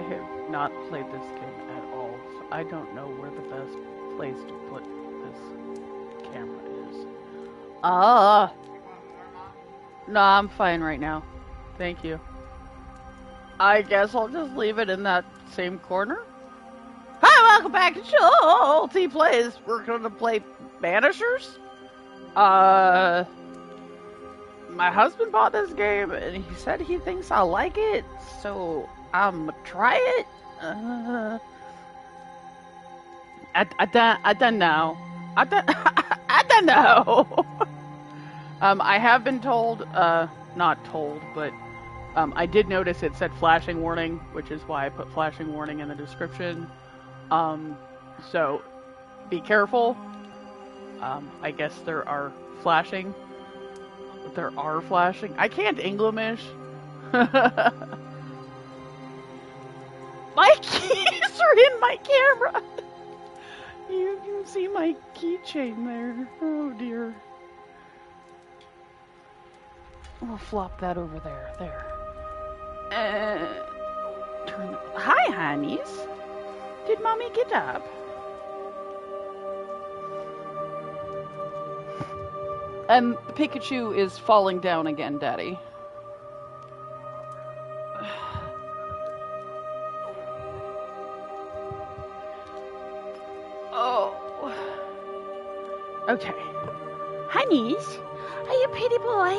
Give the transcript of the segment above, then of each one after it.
have not played this game at all, so I don't know where the best place to put this camera is. No, I'm fine right now. Thank you. I guess I'll just leave it in that same corner. Hi, welcome back to Jolty Plays. We're gonna play Banishers. My husband bought this game and he said he thinks I like it, so I'm gonna try it. I don't know. I don't know. I have been told, not told, but I did notice it said flashing warning, which is why I put flashing warning in the description. So be careful. I guess there are flashing. I can't English. My keys are in my camera. You can see my keychain there. Oh dear. We'll flop that over there. There. Hi, honeys. Did mommy get up? And Pikachu is falling down again, Daddy. Oh. Okay. Honeys, are you a pretty boy?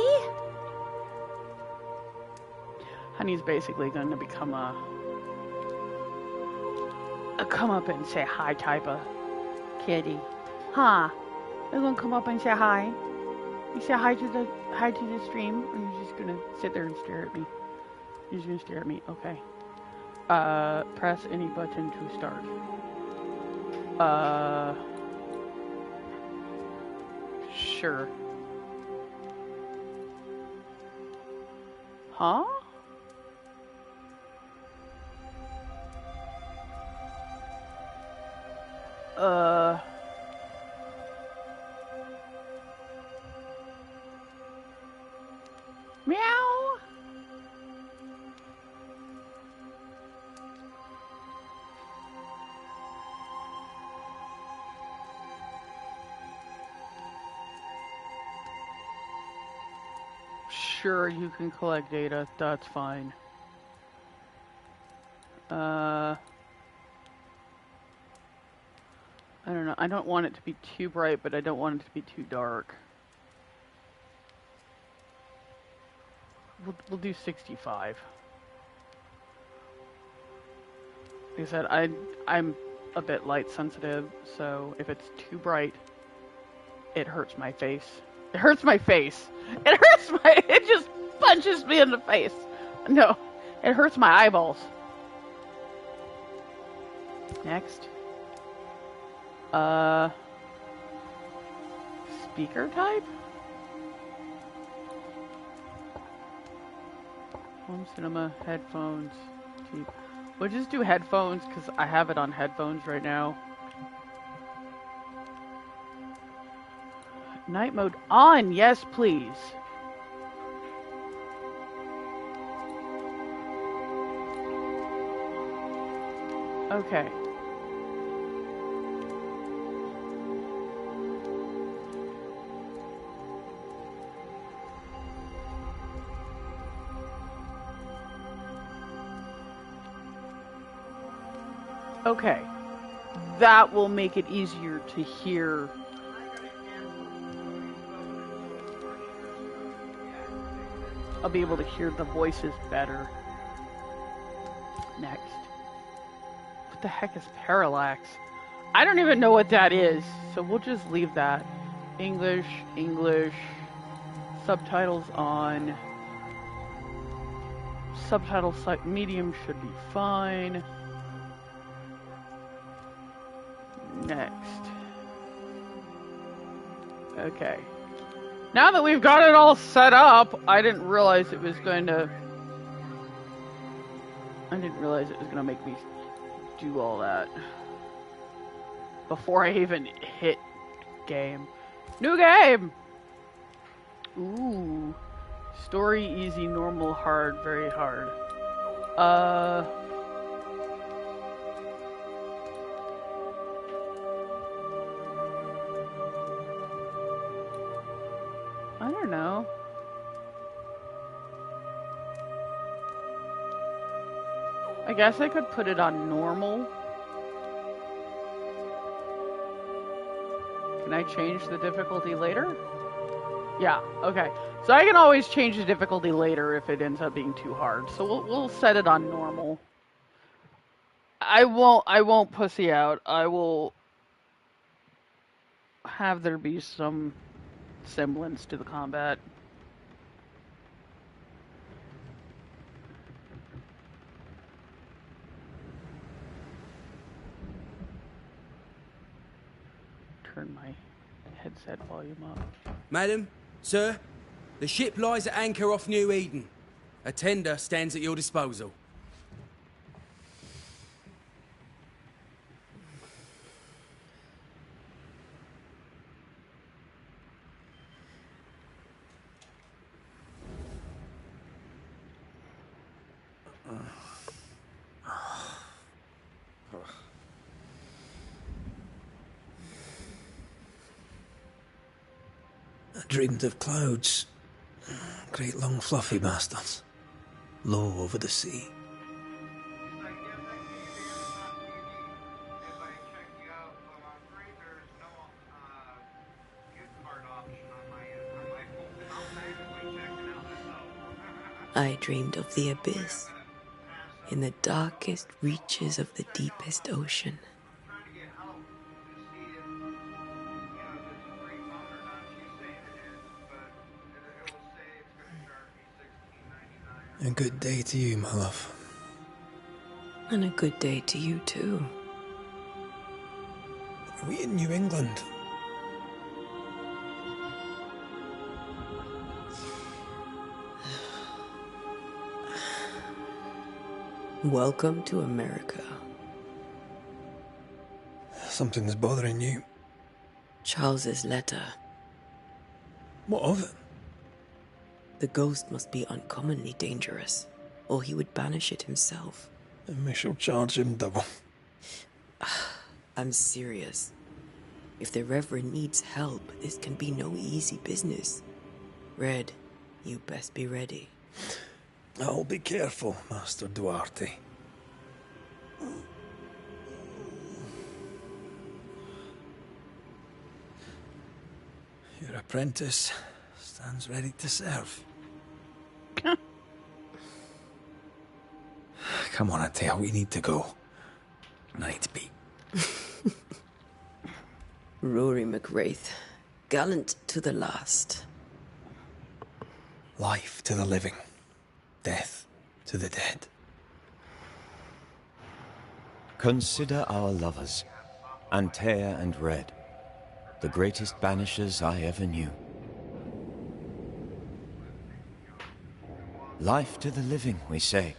Honey's basically going to become a come up and say hi type of kitty. Huh? You're gonna come up and say hi? You say hi to the stream, or you're just gonna sit there and stare at me? You're just gonna stare at me, okay. Press any button to start. Sure. Huh? Meow. Sure, you can collect data. That's fine. I don't know. I don't want it to be too bright, but I don't want it to be too dark. We'll do 65. Like I said, I'm a bit light sensitive, so if it's too bright, it hurts my face. It hurts my face. It just punches me in the face. No, it hurts my eyeballs. Next. Speaker type? Home cinema, headphones, cheap. We'll just do headphones because I have it on headphones right now. Night mode on, yes please. Okay. Okay, that will make it easier to hear. I'll be able to hear the voices better. Next. What the heck is parallax? I don't even know what that is, so we'll just leave that. English, subtitles on. Subtitle site medium should be fine. Next. Okay. Now that we've got it all set up, I didn't realize it was going to make me do all that before I even hit game. New game! Ooh. Story, easy, normal, hard, very hard. I guess I could put it on normal. Can I change the difficulty later? Yeah, okay. So I can always change the difficulty later if it ends up being too hard. So we'll set it on normal. I won't pussy out. I will have there be some semblance to the combat. Turn my headset volume up. Madam, sir, the ship lies at anchor off New Eden. A tender stands at your disposal. I dreamed of clouds. Great long fluffy bastards. Low over the sea. I dreamed of the abyss, in the darkest reaches of the deepest ocean. A good day to you, my love. And a good day to you, too. Are we in New England? Welcome to America. Something's bothering you. Charles's letter. What of it? The ghost must be uncommonly dangerous, or he would banish it himself. And we shall charge him double. I'm serious. If the Reverend needs help, this can be no easy business. Red, you best be ready. I'll be careful, Master Duarte. Your apprentice stands ready to serve. Come on, Atea, we need to go. Night be. Rory McWraith, gallant to the last. Life to the living, death to the dead. Consider our lovers, Antea and Red, the greatest banishers I ever knew. Life to the living, we say,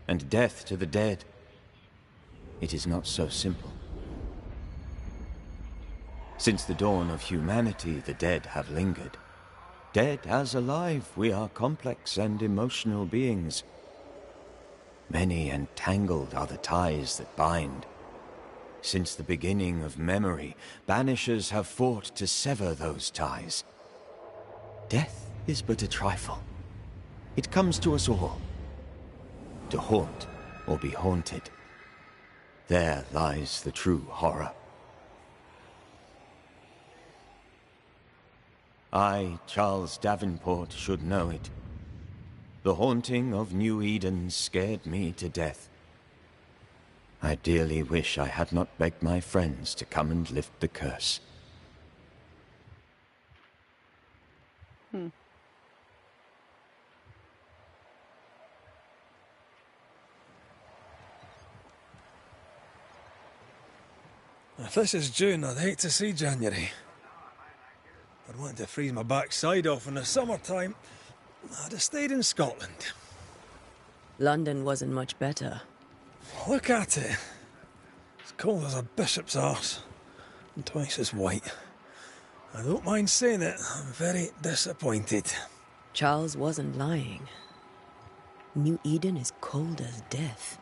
and death to the dead. It is not so simple. Since the dawn of humanity, the dead have lingered. Dead as alive, we are complex and emotional beings. Many and tangled are the ties that bind. Since the beginning of memory, banishers have fought to sever those ties. Death is but a trifle. It comes to us all. To haunt or be haunted. There lies the true horror. I, Charles Davenport, should know it. The haunting of New Eden scared me to death. I dearly wish I had not begged my friends to come and lift the curse. If this is June, I'd hate to see January. I'd want to freeze my backside off in the summertime. I'd have stayed in Scotland. London wasn't much better. Look at it. As cold as a bishop's arse. And twice as white. I don't mind saying it, I'm very disappointed. Charles wasn't lying. New Eden is cold as death.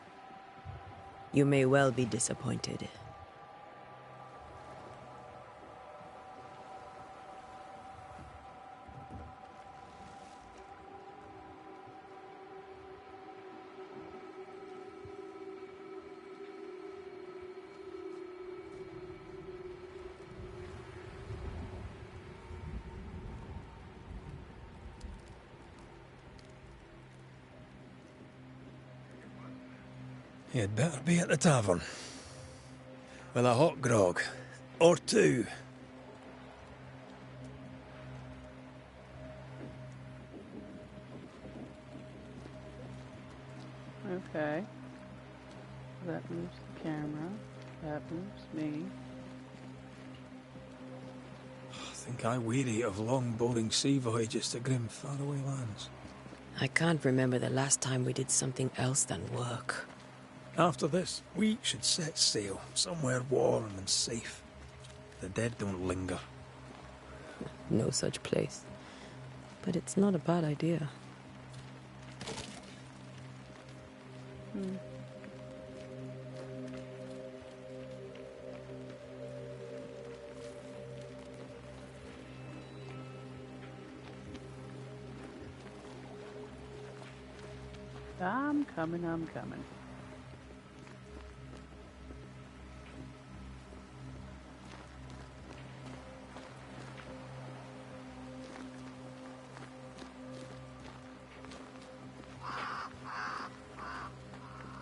You may well be disappointed. You'd better be at the tavern. With a hot grog. Or two. Okay. That moves the camera. That moves me. I think I weary of long, boring sea voyages to grim, faraway lands. I can't remember the last time we did something else than work. After this, we should set sail somewhere warm and safe. The dead don't linger. No such place. But it's not a bad idea. I'm coming, I'm coming.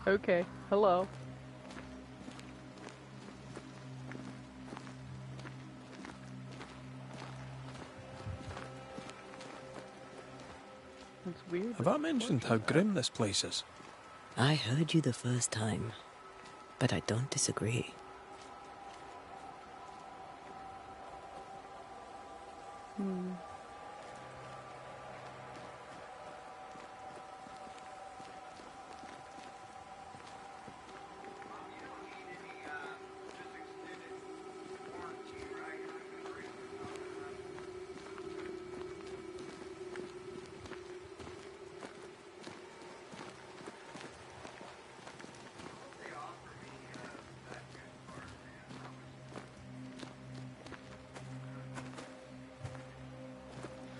Okay, hello. That's weird. Have I mentioned how grim this place is? I heard you the first time, but I don't disagree.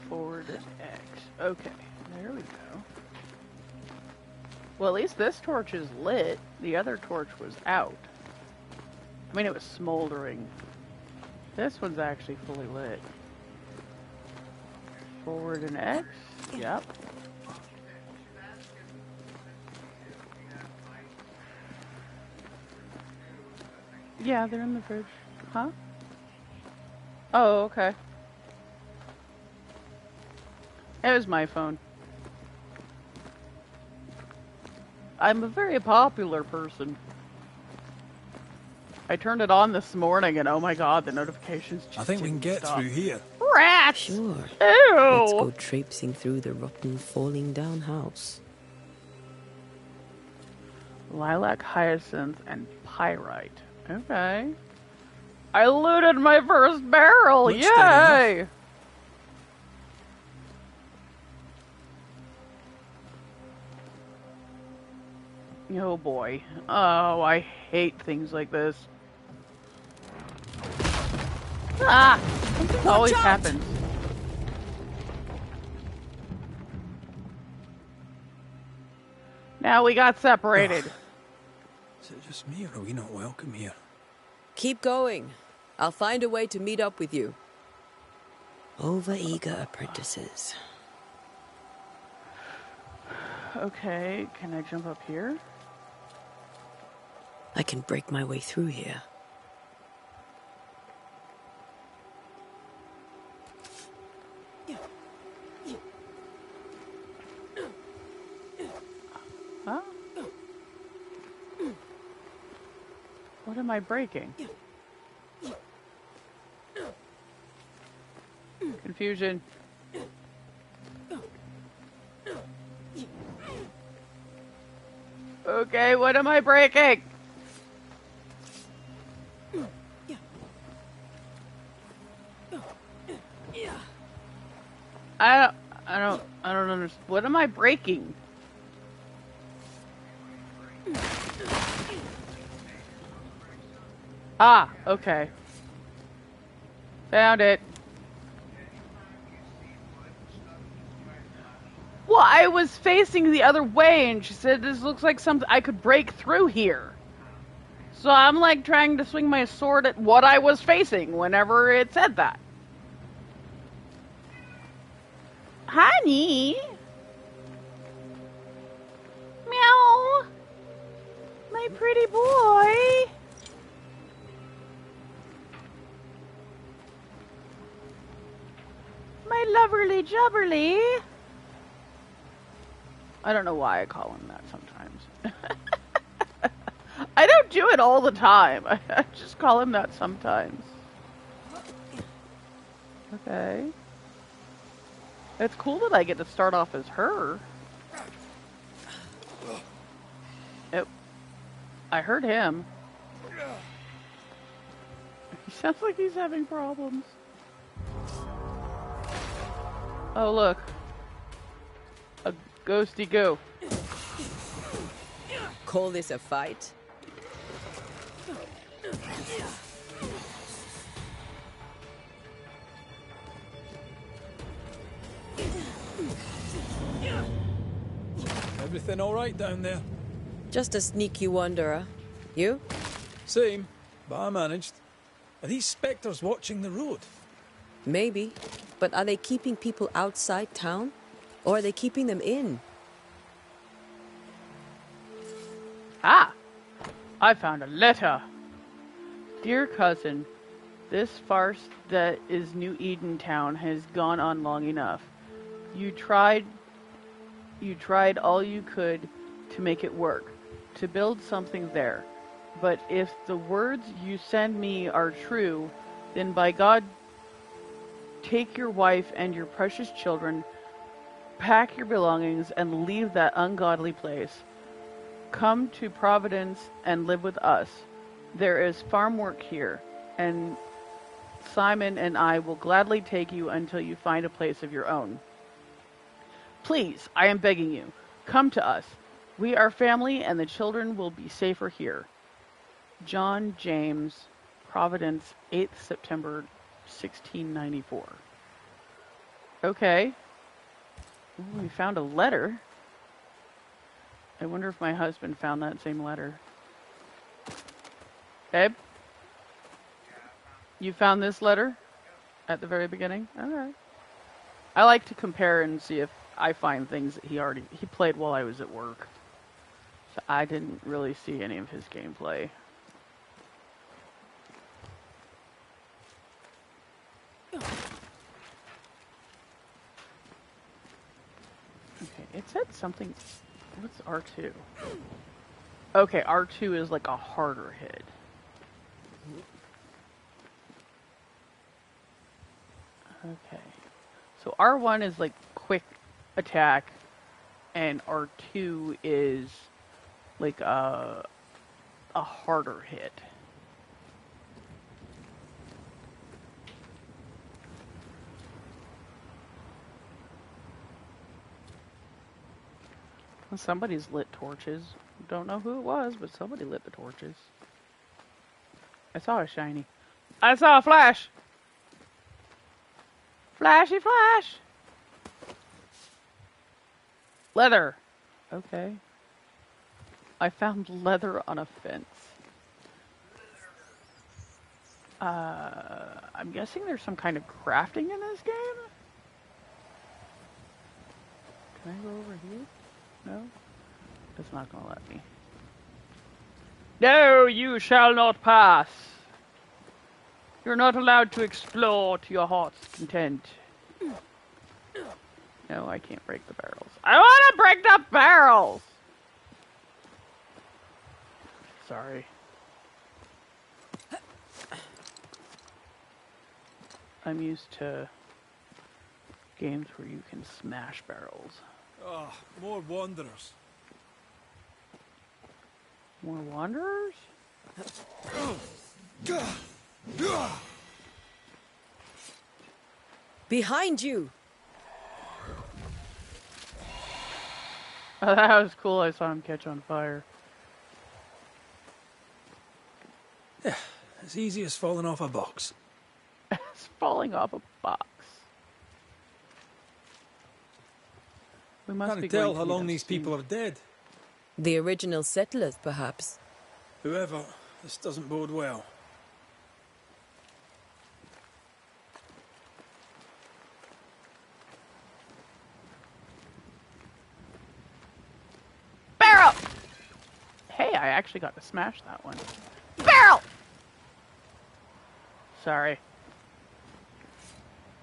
Forward and X. Okay, there we go. Well, at least this torch is lit. The other torch was out. I mean, it was smoldering. This one's actually fully lit. Forward and X. Yep. Yeah, they're in the fridge. Huh? Oh, okay. It was my phone. I'm a very popular person. I turned it on this morning and oh my god, the notifications just I think we can didn't get stop. through here. Rats! Sure. Ew! Let's go traipsing through the rotten, falling down house. Lilac, hyacinth, and pyrite. Okay. I looted my first barrel! Looks steady Yay! Oh boy. Oh, I hate things like this. Ah! Something always happens. Now we got separated. Is it just me, or are we not welcome here? Keep going. I'll find a way to meet up with you. Overeager apprentices. Okay, can I jump up here? I can break my way through here. Huh? What am I breaking? Confusion. Okay, what am I breaking? I don't understand. What am I breaking? Ah, okay. Found it. Well, I was facing the other way, and she said this looks like something I could break through here. So I'm like trying to swing my sword at what I was facing whenever it said that. Honey. Meow. My pretty boy. My loverly jubberly. I don't know why I call him that sometimes. I don't do it all the time. I just call him that sometimes. Okay. It's cool that I get to start off as her. Yep. I heard him. He sounds like he's having problems. Oh, look. A ghosty go. Call this a fight? Everything all right down there? Just a sneaky wanderer. You? Same, but I managed. Are these spectres watching the road? Maybe. But are they keeping people outside town? Or are they keeping them in? Ah! I found a letter. Dear cousin, this farce that is New Eden Town has gone on long enough. You tried all you could to make it work, to build something there. But if the words you send me are true, then by God, take your wife and your precious children, pack your belongings, and leave that ungodly place. Come to Providence and live with us. There is farm work here, and Simon and I will gladly take you until you find a place of your own. Please, I am begging you, come to us. We are family, and the children will be safer here. John James, Providence, 8th September, 1694. Okay. Ooh, we found a letter. I wonder if my husband found that same letter. Babe? You found this letter at the very beginning? Alright. I like to compare and see if I find things that he played while I was at work. So I didn't really see any of his gameplay. Okay, it said something. What's R2? Okay, R2 is like a harder hit. Okay. So R1 is like quick attack, and R2 is like a harder hit. Somebody's lit torches. Don't know who it was, but somebody lit the torches. I saw a shiny. I saw a flash! Flashy flash! Leather! Okay. I found leather on a fence. I'm guessing there's some kind of crafting in this game? Can I go over here? No? It's not gonna let me. No, you shall not pass! You're not allowed to explore to your heart's content. No, I can't break the barrels. I wanna break the barrels! Sorry. I'm used to games where you can smash barrels. Ah, more wanderers. More wanderers? Behind you! Oh, that was cool. I saw him catch on fire. Yeah, as easy as falling off a box. It's falling off a box. We must be Can't tell going how to long meet these up soon. people are dead. The original settlers, perhaps. Whoever, this doesn't bode well. Barrel! Hey, I actually got to smash that one. Barrel! Sorry.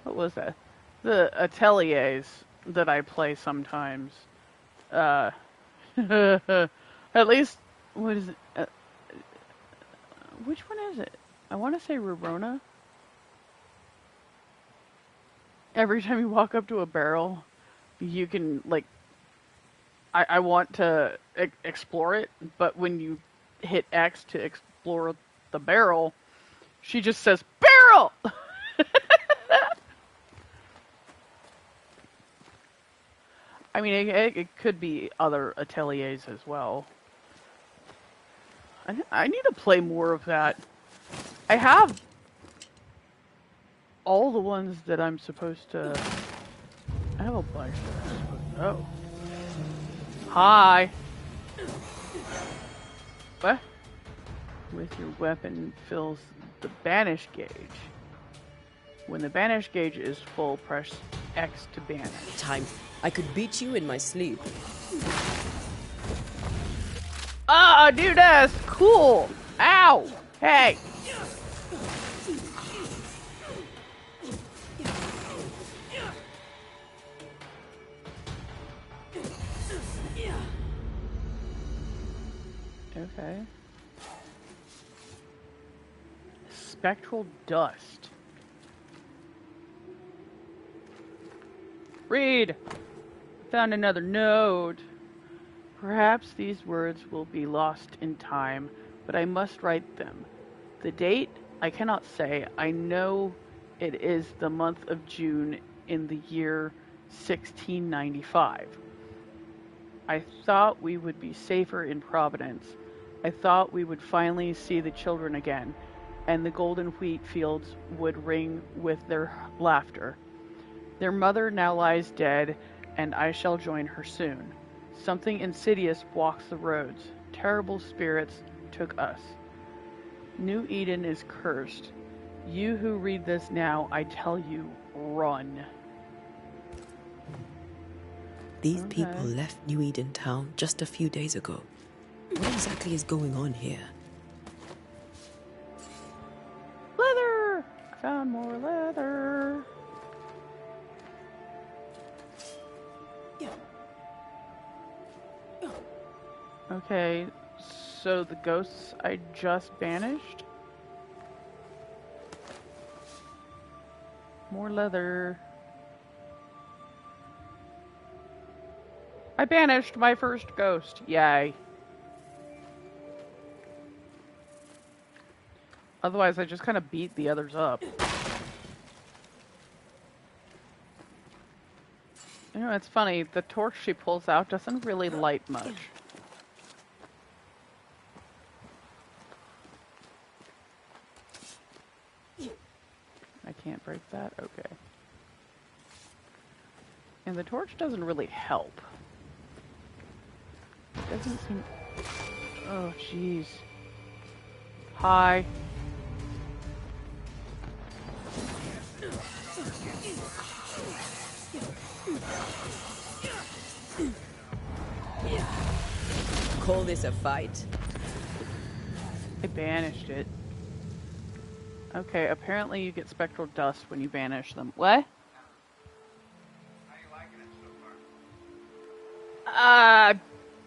What was that? The ateliers that I play sometimes. At least, what is it? Which one is it? I want to say Rorona. Every time you walk up to a barrel, you can, like, I want to explore it, but when you hit X to explore the barrel, she just says, barrel! I mean, it could be other ateliers as well. I need to play more of that. I have all the ones that I'm supposed to... I have a bunch that I'm supposed to... Oh. Hi! What? With your weapon fills the banish gauge. When the banish gauge is full, press X to banish. Time. I could beat you in my sleep. Ah, dude, that's cool! Ow! Hey! Okay. Spectral dust. Read! Found another node. Perhaps these words will be lost in time, but I must write them. The date, I cannot say. I know it is the month of June in the year 1695. I thought we would be safer in Providence. I thought we would finally see the children again, and the golden wheat fields would ring with their laughter. Their mother now lies dead, and I shall join her soon. Something insidious walks the roads. Terrible spirits took us. New Eden is cursed. You who read this now, I tell you, run. These people left New Eden Town just a few days ago. What exactly is going on here? Leather! I found more leather. Okay, so the ghosts I just banished? More leather. I banished my first ghost. Yay. Otherwise, I just kind of beat the others up. You know, it's funny. The torch she pulls out doesn't really light much. I can't break that? Okay. And the torch doesn't really help. It doesn't seem... Oh, jeez. Hi. Call this a fight? I banished it. Okay, apparently you get spectral dust when you banish them. What?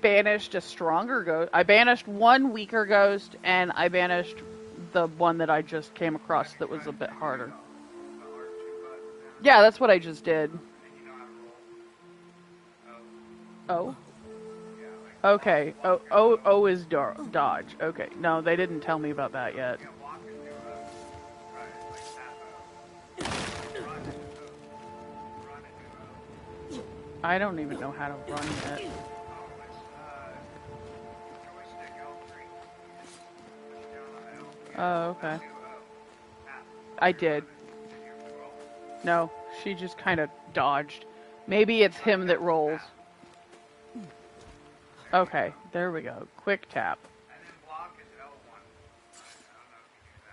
Banished a stronger ghost. I banished one weaker ghost, and I banished the one that I just came across that was a bit harder. Yeah, that's what I just did. Oh? Okay. O is dodge. Okay. No, they didn't tell me about that yet. I don't even know how to run yet. Oh, okay. I did. No, she just kind of dodged. Maybe it's him that rolls. Okay, there we go. Quick tap.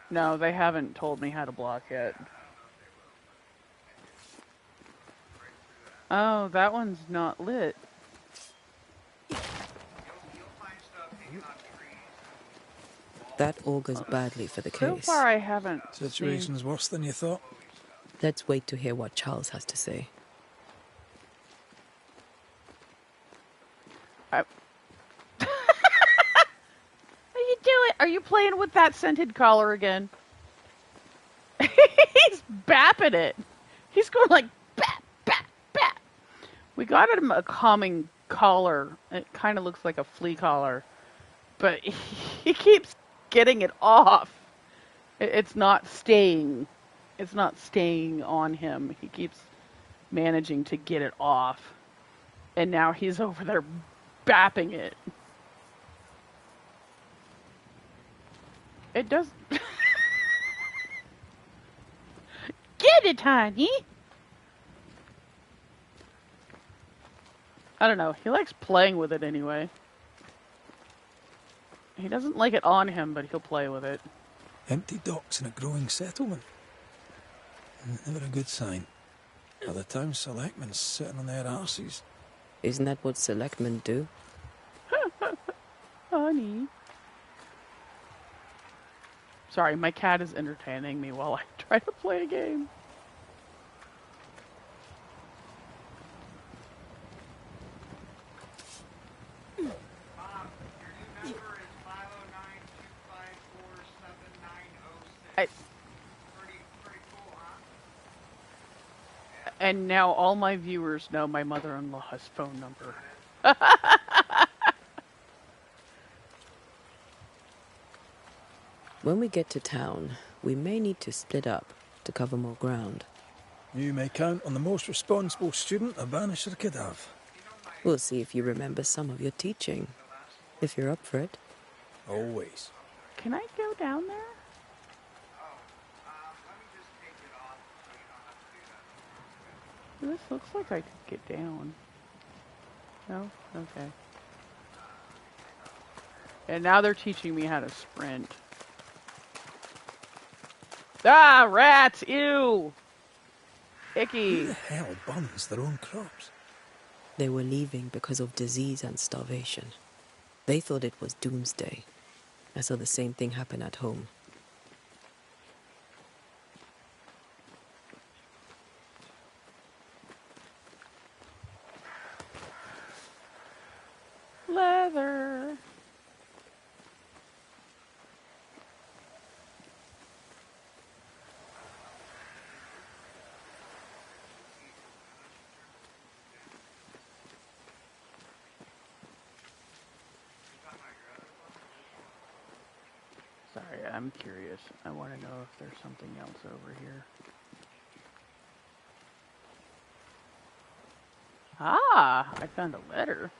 No, they haven't told me how to block yet. Oh, that one's not lit. That augurs badly for the So case. far, I haven't Situation's worse than you thought. Let's wait to hear what Charles has to say. What are you doing? Are you playing with that scented collar again? He's bapping it. He's going like bap, bap, bap. We got him a calming collar. It kind of looks like a flea collar, but he keeps getting it off. It's not staying. It's not staying on him. He keeps managing to get it off, and now he's over there bapping it. It does. Get it, honey. I don't know. He likes playing with it anyway. He doesn't like it on him, but he'll play with it. Empty docks in a growing settlement. Never a good sign. Are the town selectmen sitting on their arses? Isn't that what selectmen do? Honey. Sorry, my cat is entertaining me while I try to play a game. And now all my viewers know my mother-in-law's phone number. When we get to town, we may need to split up to cover more ground. You may count on the most responsible student a Banisher could have. We'll see if you remember some of your teaching, if you're up for it. Always. Can I go down there? This looks like I could get down. No? Okay. And now they're teaching me how to sprint. Ah, rats! Ew! Who Icky. the hell burns their own crops? They were leaving because of disease and starvation. They thought it was doomsday. I saw the same thing happen at home. Leather. Sorry, I'm curious. I want to know if there's something else over here. Ah, I found a letter.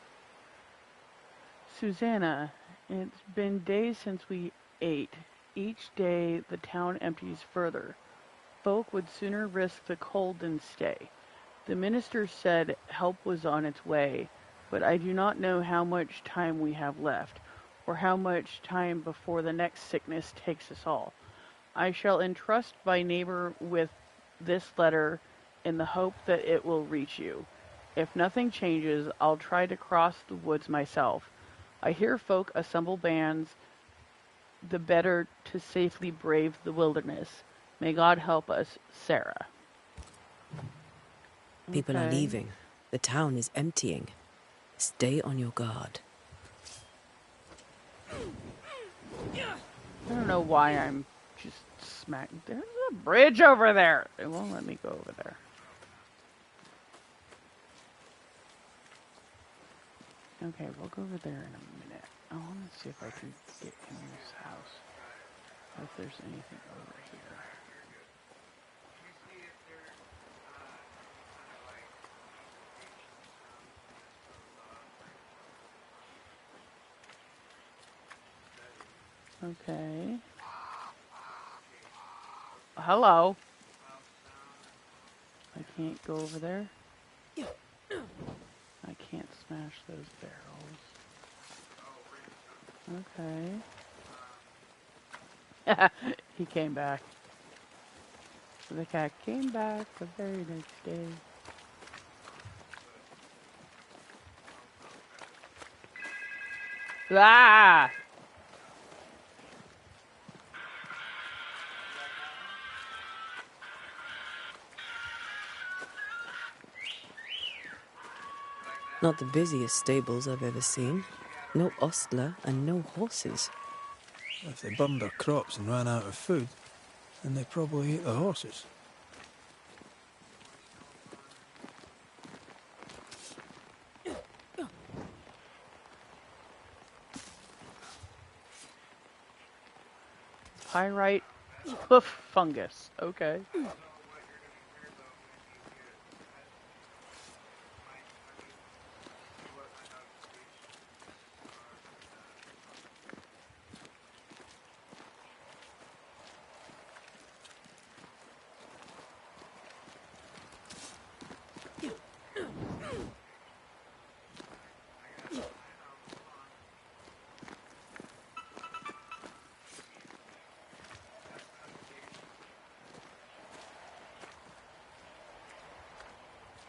Susanna, it's been days since we ate. Each day the town empties further. Folk would sooner risk the cold than stay. The minister said help was on its way, but I do not know how much time we have left, or how much time before the next sickness takes us all. I shall entrust my neighbor with this letter in the hope that it will reach you. If nothing changes, I'll try to cross the woods myself. I hear folk assemble bands, the better to safely brave the wilderness. May God help us, Sarah. People are Okay. leaving. The town is emptying. Stay on your guard. I don't know why I'm just smacking. There's a bridge over there. It won't let me go over there. Okay, we'll go over there in a minute. I want to see if I can get in this house. If there's anything over here. Okay. Hello. I can't go over there. I can't smash those barrels. Okay. He came back. The cat came back the very next day. Ah! Not the busiest stables I've ever seen. No ostler and no horses. If they burned their crops and ran out of food, then they probably ate the horses. Pyrite hoof fungus. Okay.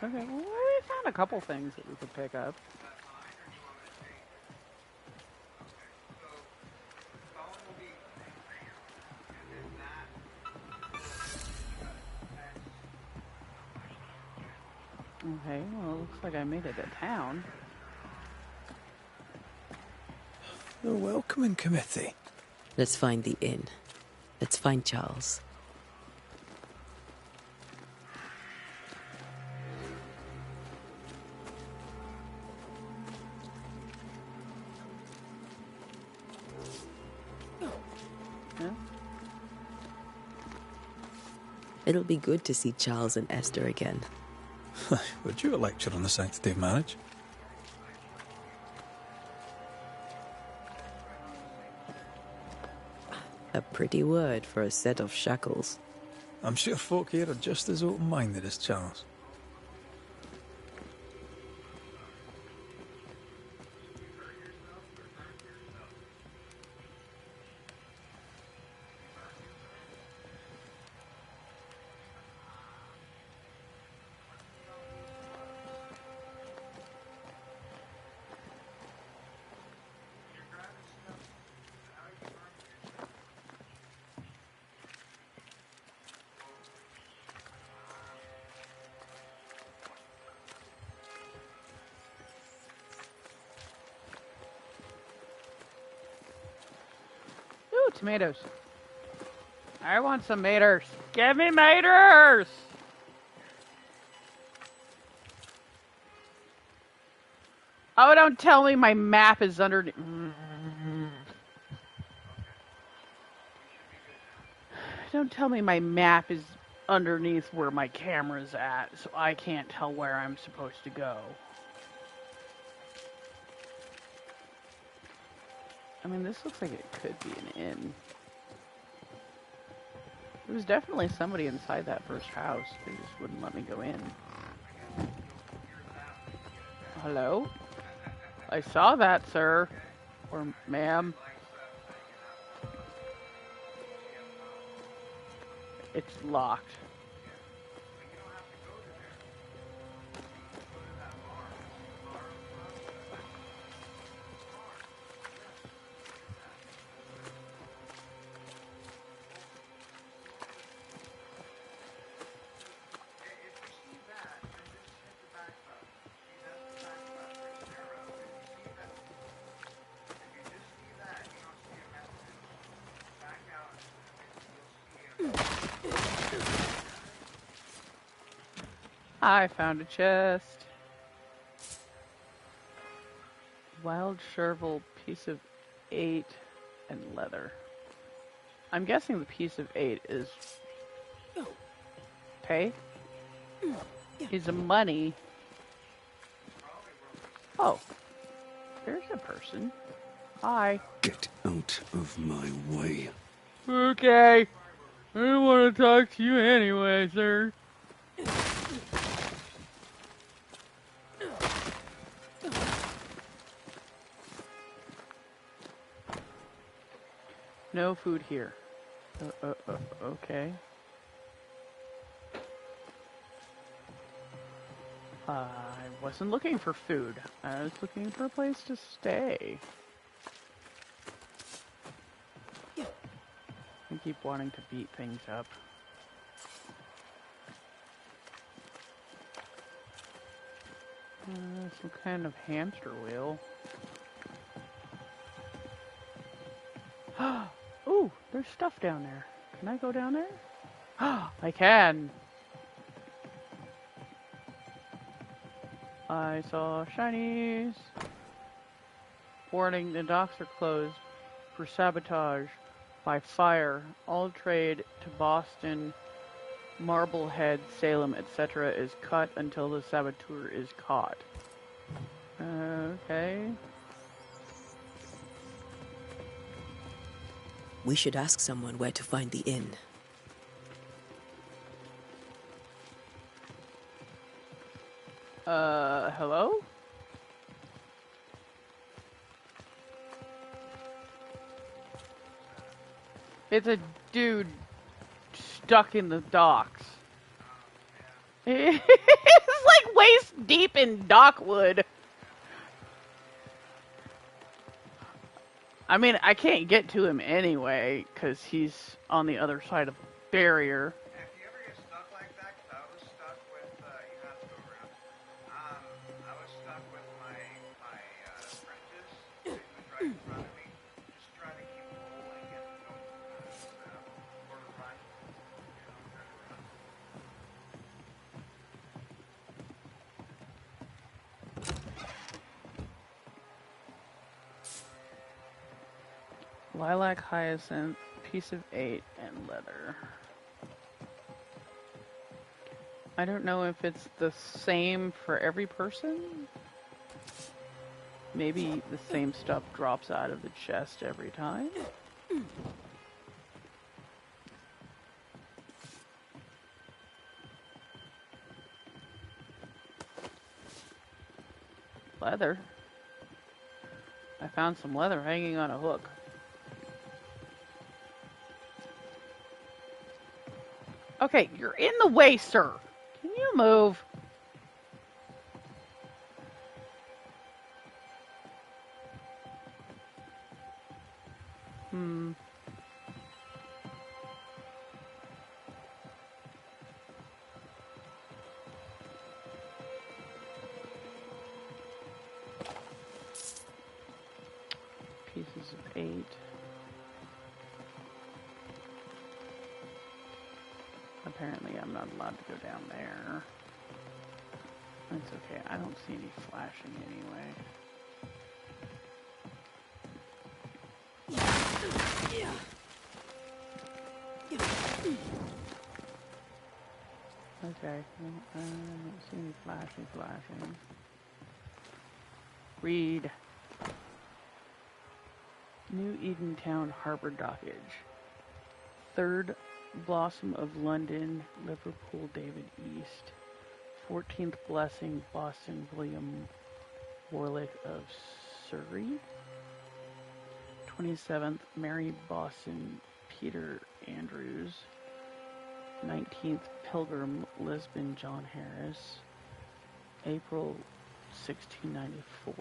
Okay, well, we found a couple things that we could pick up. Okay, well, it looks like I made it to town. The welcoming committee. Let's find the inn. Let's find Charles. Yeah? It'll be good to see Charles and Esther again. Would you a lecture on the sanctity of marriage? A pretty word for a set of shackles. I'm sure folk here are just as open-minded as Charles. Ooh, tomatoes. I want some maters. Give me maters! Oh, don't tell me my map is under... Don't tell me my map is underneath where my camera's at, so I can't tell where I'm supposed to go. I mean, this looks like it could be an inn. There was definitely somebody inside that first house. They just wouldn't let me go in. Hello? I saw that, sir. Or ma'am. It's locked. I found a chest. Wild chervil, piece of 8, and leather. I'm guessing the piece of 8 is pay? Is a money. Oh, there's a person. Hi. Get out of my way. Okay. I don't want to talk to you anyway, sir. No food here. Okay. I wasn't looking for food. I was looking for a place to stay. I keep wanting to beat things up. Some kind of hamster wheel. Ooh, there's stuff down there. Can I go down there? I can. I saw shinies. Warning, the docks are closed for sabotage by fire. All trade to Boston, Marblehead, Salem, etc. is cut until the saboteur is caught. Okay. We should ask someone where to find the inn. Hello? It's a dude stuck in the docks. It's like waist deep in dockwood. I mean, I can't get to him anyway, because he's on the other side of the barrier. If you ever get stuck like that, 'cause I was stuck with, you have to go around. I was stuck with my apprentice, who was right in front of me, just trying to keep rolling and don't, or run, try to run. Lilac hyacinth, piece of 8, and leather. I don't know if it's the same for every person. Maybe the same stuff drops out of the chest every time. Leather. I found some leather hanging on a hook. Okay, you're in the way, sir. Can you move? Pieces of 8. Apparently I'm not allowed to go down there. That's okay. I don't see any flashing anyway. Okay. I don't see any flashing. Read. New Edentown Harbor Dockage. 3rd Blossom of London, Liverpool, David East. 14th Blessing, Boston, William Warlick of Surrey. 27th, Mary Boston, Peter Andrews. 19th, Pilgrim, Lisbon, John Harris. April 1694.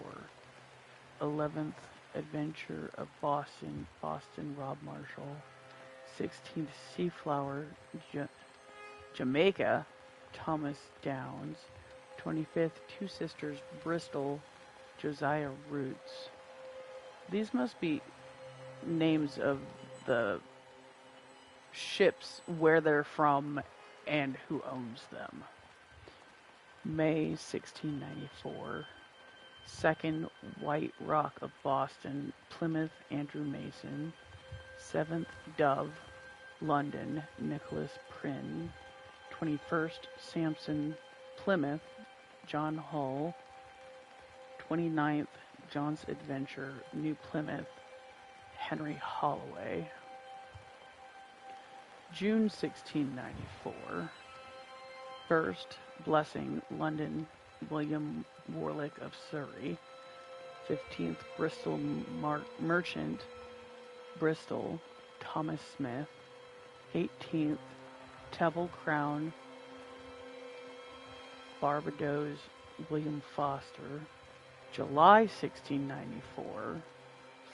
11th, Adventure of Boston, Boston, Rob Marshall. 16th, Seaflower, Jamaica, Thomas Downs. 25th, Two Sisters, Bristol, Josiah Roots. These must be names of the ships, where they're from, and who owns them. May 1694. 2nd, White Rock of Boston, Plymouth, Andrew Mason. 7th, Dove, London, Nicholas Prynne. 21st, Sampson, Plymouth, John Hull. 29th, John's Adventure, New Plymouth, Henry Holloway. June 1694. 1st, Blessing, London, William Warlick of Surrey. 15th, Bristol Merchant, Bristol, Thomas Smith. 18th, Temple Crown, Barbados, William Foster. July 1694.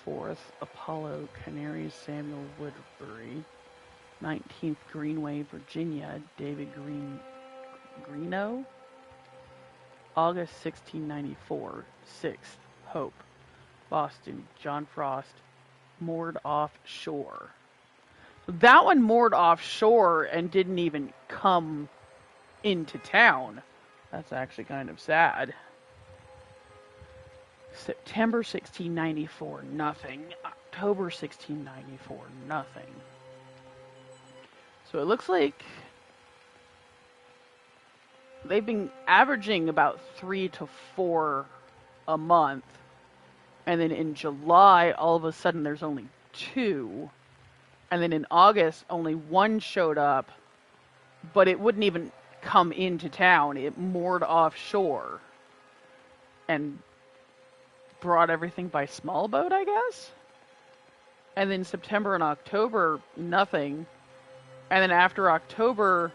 4th, Apollo, Canaries, Samuel Woodbury. 19th, Greenway, Virginia, David Greeno. August 1694, 6th, Hope, Boston, John Frost, moored offshore. That one moored offshore and didn't even come into town. That's actually kind of sad. September 1694, nothing. October 1694, nothing. So it looks like they've been averaging about 3 to 4 a month. And then in July, all of a sudden, there's only 2. And then in August, only 1 showed up. But it wouldn't even come into town. It moored offshore. And brought everything by small boat, I guess? And then September and October, nothing. And then after October,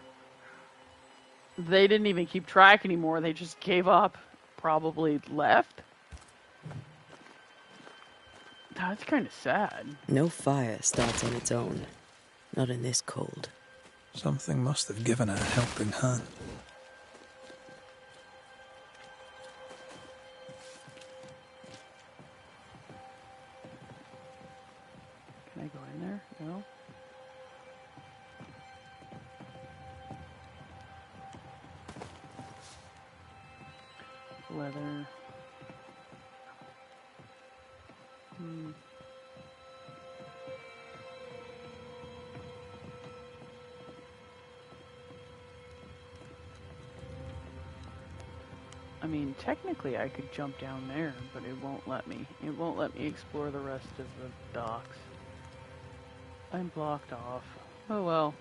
they didn't even keep track anymore. They just gave up. Probably left. That's kind of sad. No fire starts on its own. Not in this cold. Something must have given her a helping hand. Can I go in there? No? Leather. I mean, technically I could jump down there, but it won't let me. It won't let me explore the rest of the docks. I'm blocked off. Oh well.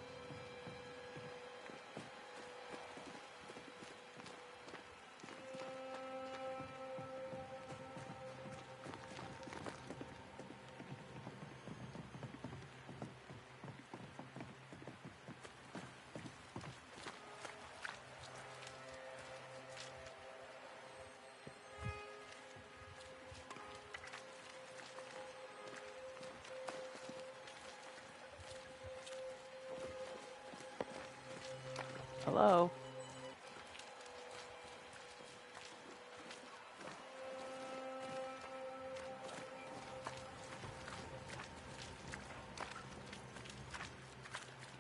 Hello?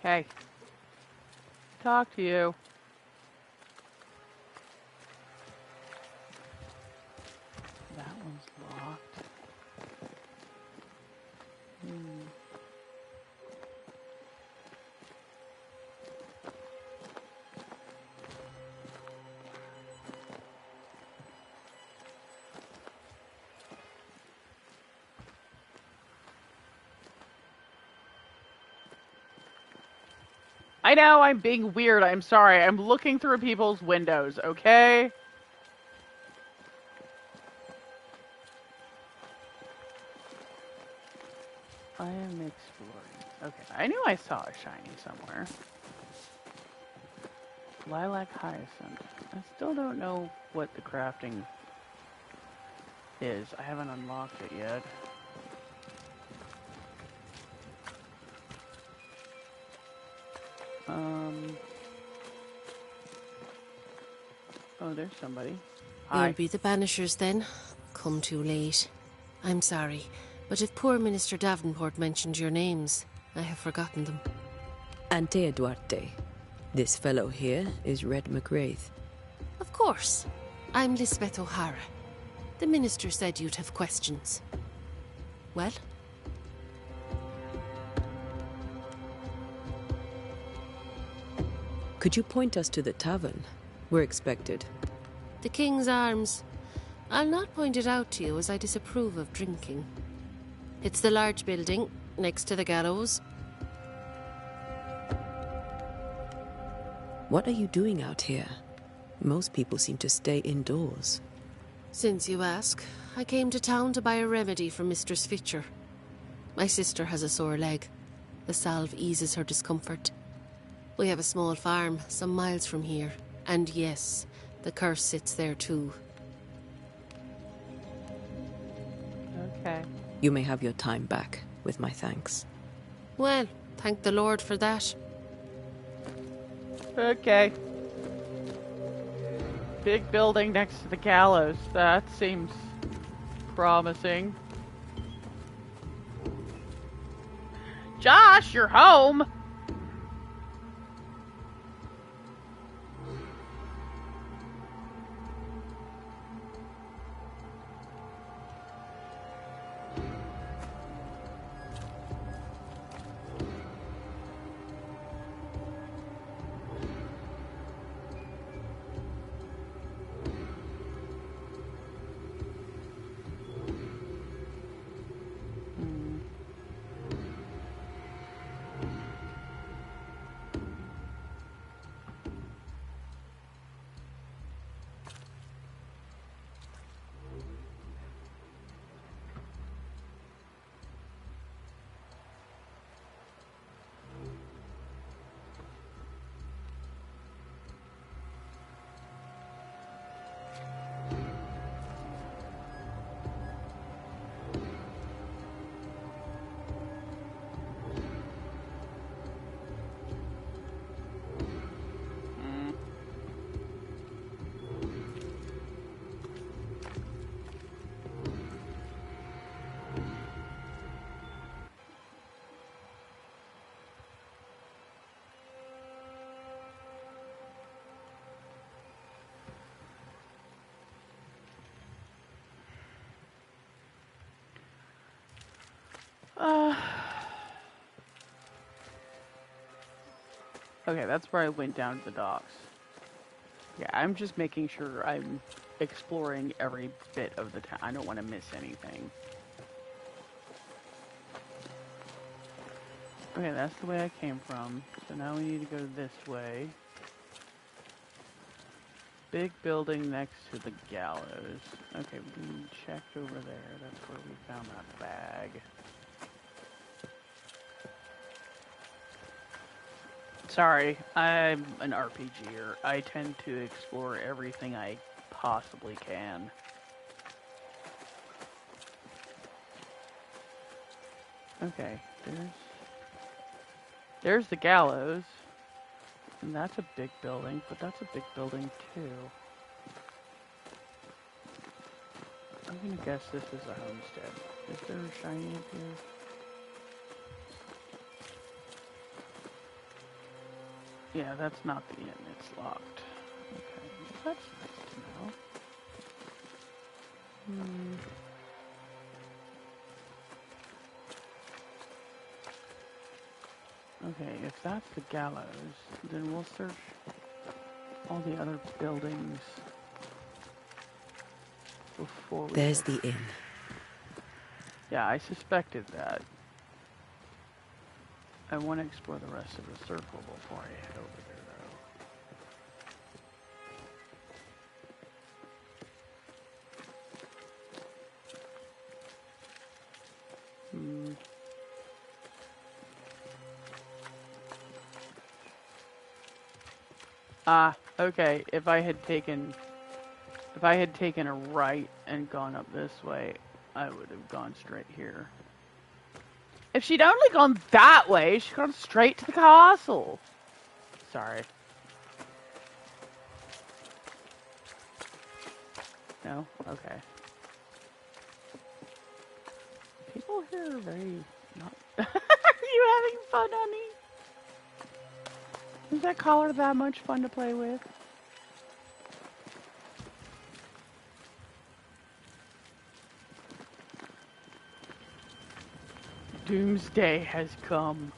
Hey. Talk to you. That one's locked. I know, I'm being weird. I'm sorry. I'm looking through people's windows, okay? I am exploring. Okay, I knew I saw a shiny somewhere. Lilac Hyacinth. I still don't know what the crafting is. I haven't unlocked it yet. Oh, there's somebody. Hi. You'll be the Banishers then. Come too late. I'm sorry, but if poor Minister Davenport mentioned your names, I have forgotten them. Antea Duarte. This fellow here is Red McGrath. Of course. I'm Lisbeth O'Hara. The Minister said you'd have questions. Well? Could you point us to the tavern? We're expected. The King's Arms. I'll not point it out to you as I disapprove of drinking. It's the large building, next to the gallows. What are you doing out here? Most people seem to stay indoors. Since you ask, I came to town to buy a remedy for Mistress Fitcher. My sister has a sore leg. The salve eases her discomfort. We have a small farm, some miles from here. And yes, the curse sits there too. Okay. You may have your time back, with my thanks. Well, thank the Lord for that. Okay. Big building next to the gallows. That seems promising. Josh, you're home! Okay, that's where I went down to the docks. Yeah, I'm just making sure I'm exploring every bit of the town. I don't want to miss anything. Okay, that's the way I came from. So now we need to go this way. Big building next to the gallows. Okay, we checked over there. That's where we found that bag. Sorry, I'm an RPGer. I tend to explore everything I possibly can. Okay, there's the gallows. And that's a big building, but that's a big building too. I'm gonna guess this is a homestead. Is there a shiny up here? Yeah, that's not the inn, it's locked. Okay, well, that's nice to know. Okay, if that's the gallows, then we'll search all the other buildings before we... There's the inn. Yeah, I suspected that. I want to explore the rest of the circle before I head over there, though. Ah, okay. If I had taken a right and gone up this way, I would have gone straight here. If she'd only gone that way, she'd gone straight to the castle. Sorry. No? Okay. People here are very not... Are you having fun, honey? Is that collar that much fun to play with? Doomsday has come.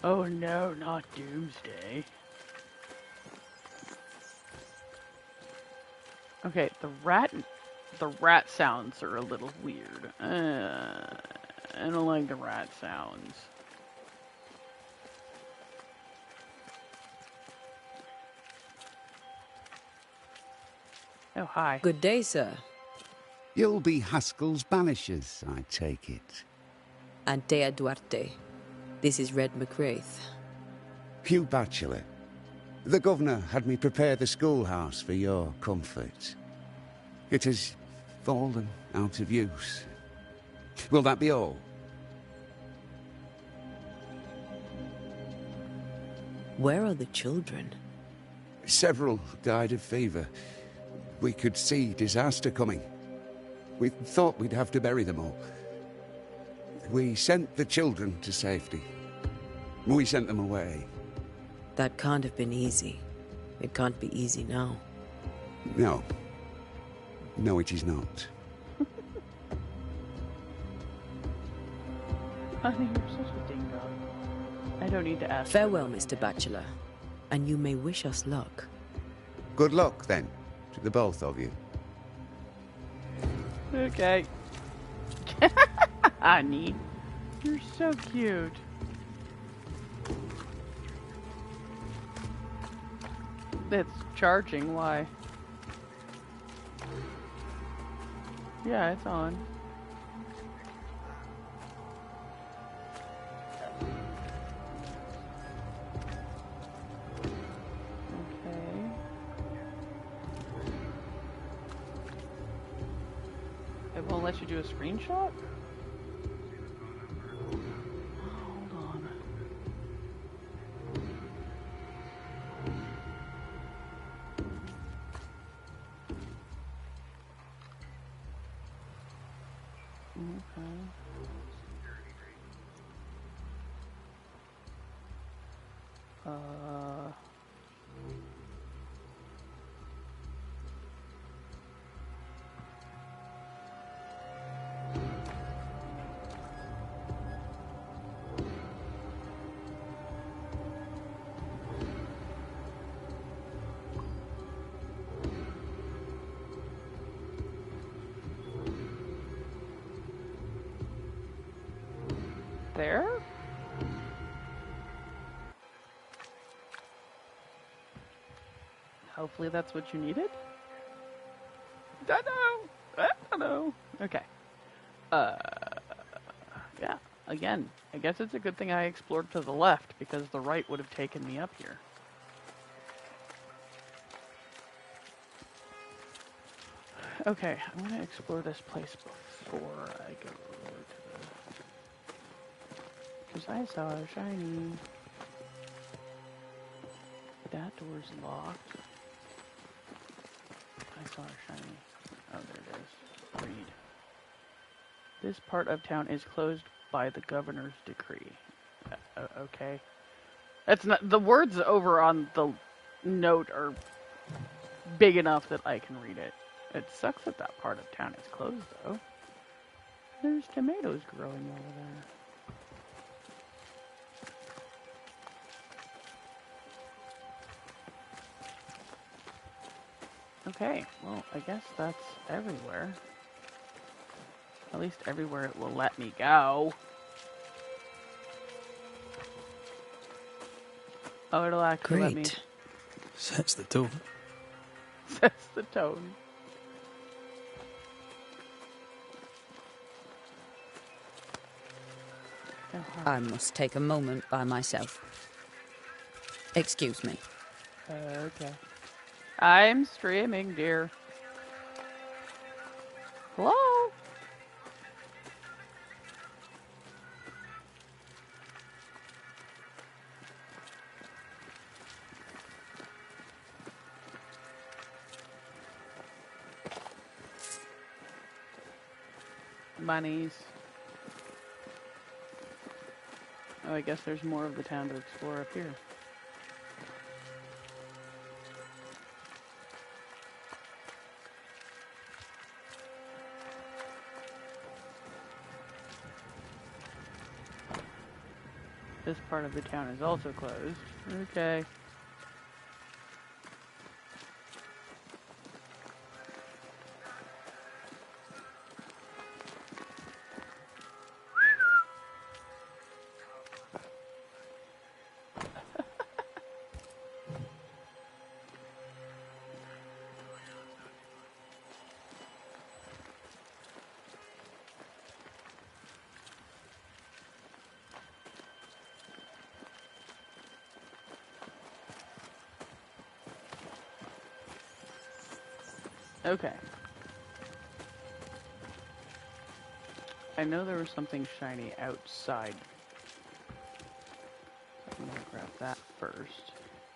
Oh no, not Doomsday. Okay, the rat sounds are a little weird. I don't like the rat sounds. Oh, hi. Good day, sir. You'll be Haskell's Banishers, I take it. Antea Duarte. This is Red McWraith. Hugh Batchelor. The governor had me prepare the schoolhouse for your comfort. It has fallen out of use. Will that be all? Where are the children? Several died of fever. We could see disaster coming. We thought we'd have to bury them all. We sent the children to safety. We sent them away. That can't have been easy. It can't be easy now. No. No, it is not. Honey, you're such a dingo. I don't need to ask. Farewell, Mr. Bachelor. And you may wish us luck. Good luck, then, to the both of you. Okay. Honey, you're so cute. It's charging, why? Yeah, it's on. Okay. It won't let you do a screenshot? Hold on. Okay. There? Hopefully that's what you needed? I don't know. Okay. Yeah, again, I guess it's a good thing I explored to the left, because the right would have taken me up here. Okay, I'm gonna explore this place before I go to the... Because I saw a shiny... That door's locked. I saw a shiny... Oh, there it is. Read. This part of town is closed by the governor's decree. Okay. That's not... The words over on the note are big enough that I can read it. It sucks that that part of town is closed, though. There's tomatoes growing over there. Okay, well, I guess that's everywhere. At least everywhere it will let me go. Oh, it'll actually let me... Sets the tone. Sets the tone. I must take a moment by myself. Excuse me. Okay. I'm streaming, dear. Hello? Bunnies. Oh, I guess there's more of the town to explore up here. This part of the town is also closed. Okay. Okay. I know there was something shiny outside. I'm gonna grab that first.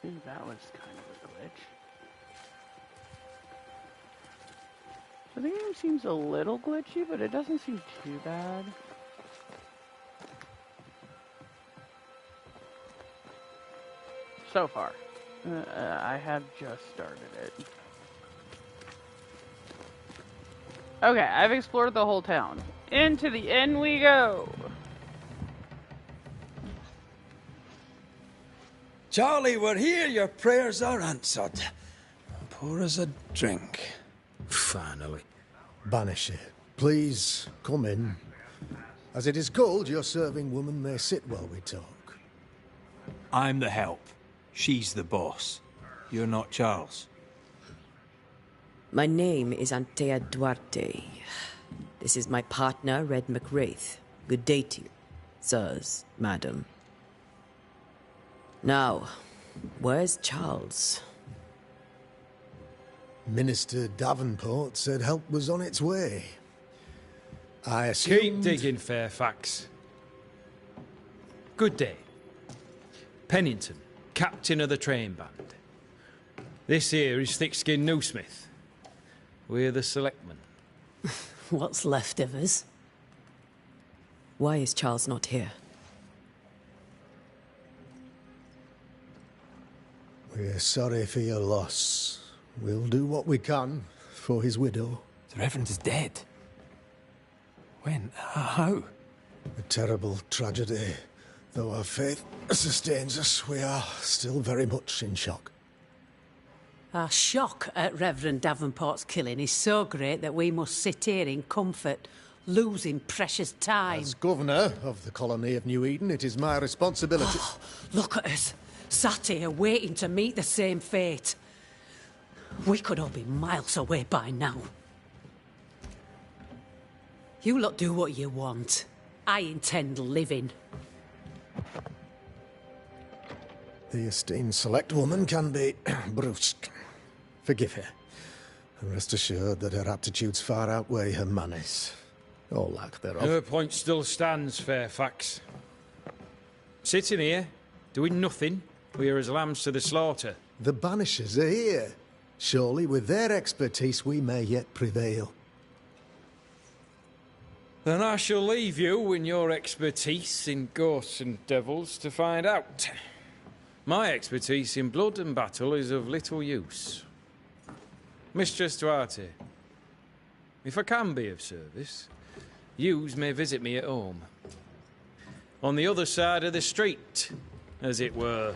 Ooh, that was kind of a glitch. The game seems a little glitchy, but it doesn't seem too bad. So far. I have just started it. Okay, I've explored the whole town. Into the inn we go! Charlie, we're here. Your prayers are answered. Pour us a drink. Finally. Banisher, please come in. As it is cold, your serving woman may sit while we talk. I'm the help. She's the boss. You're not Charles. My name is Antea Duarte. This is my partner, Red McWraith. Good day to you, sirs, madam. Now, where's Charles? Minister Davenport said help was on its way. I assumed... Keep digging, Fairfax. Good day. Pennington, captain of the train band. This here is Thick-Skinned Newsmith. We're the selectmen. What's left of us? Why is Charles not here? We're sorry for your loss. We'll do what we can for his widow. The Reverend is dead. When? How? A terrible tragedy. Though our faith sustains us, we are still very much in shock. Our shock at Reverend Davenport's killing is so great that we must sit here in comfort, losing precious time. As governor of the colony of New Eden, it is my responsibility... Oh, look at us, sat here waiting to meet the same fate. We could all be miles away by now. You lot do what you want. I intend living. The esteemed select woman can be brusque. Forgive her. And rest assured that her aptitudes far outweigh her manners. Or lack thereof. Her point still stands, Fairfax. Sitting here, doing nothing, we are as lambs to the slaughter. The Banishers are here. Surely with their expertise we may yet prevail. Then I shall leave you and your expertise in ghosts and devils to find out. My expertise in blood and battle is of little use. Mistress Duarte, if I can be of service, yous may visit me at home. On the other side of the street, as it were.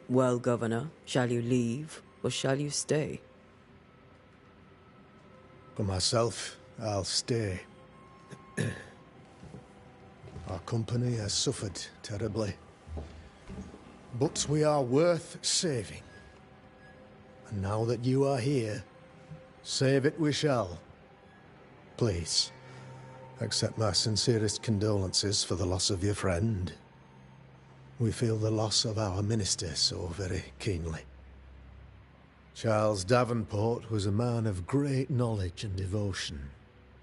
Well, Governor, shall you leave or shall you stay? For myself, I'll stay. Our company has suffered terribly. But we are worth saving. And now that you are here, save it we shall. Please, accept my sincerest condolences for the loss of your friend. We feel the loss of our minister so very keenly. Charles Davenport was a man of great knowledge and devotion.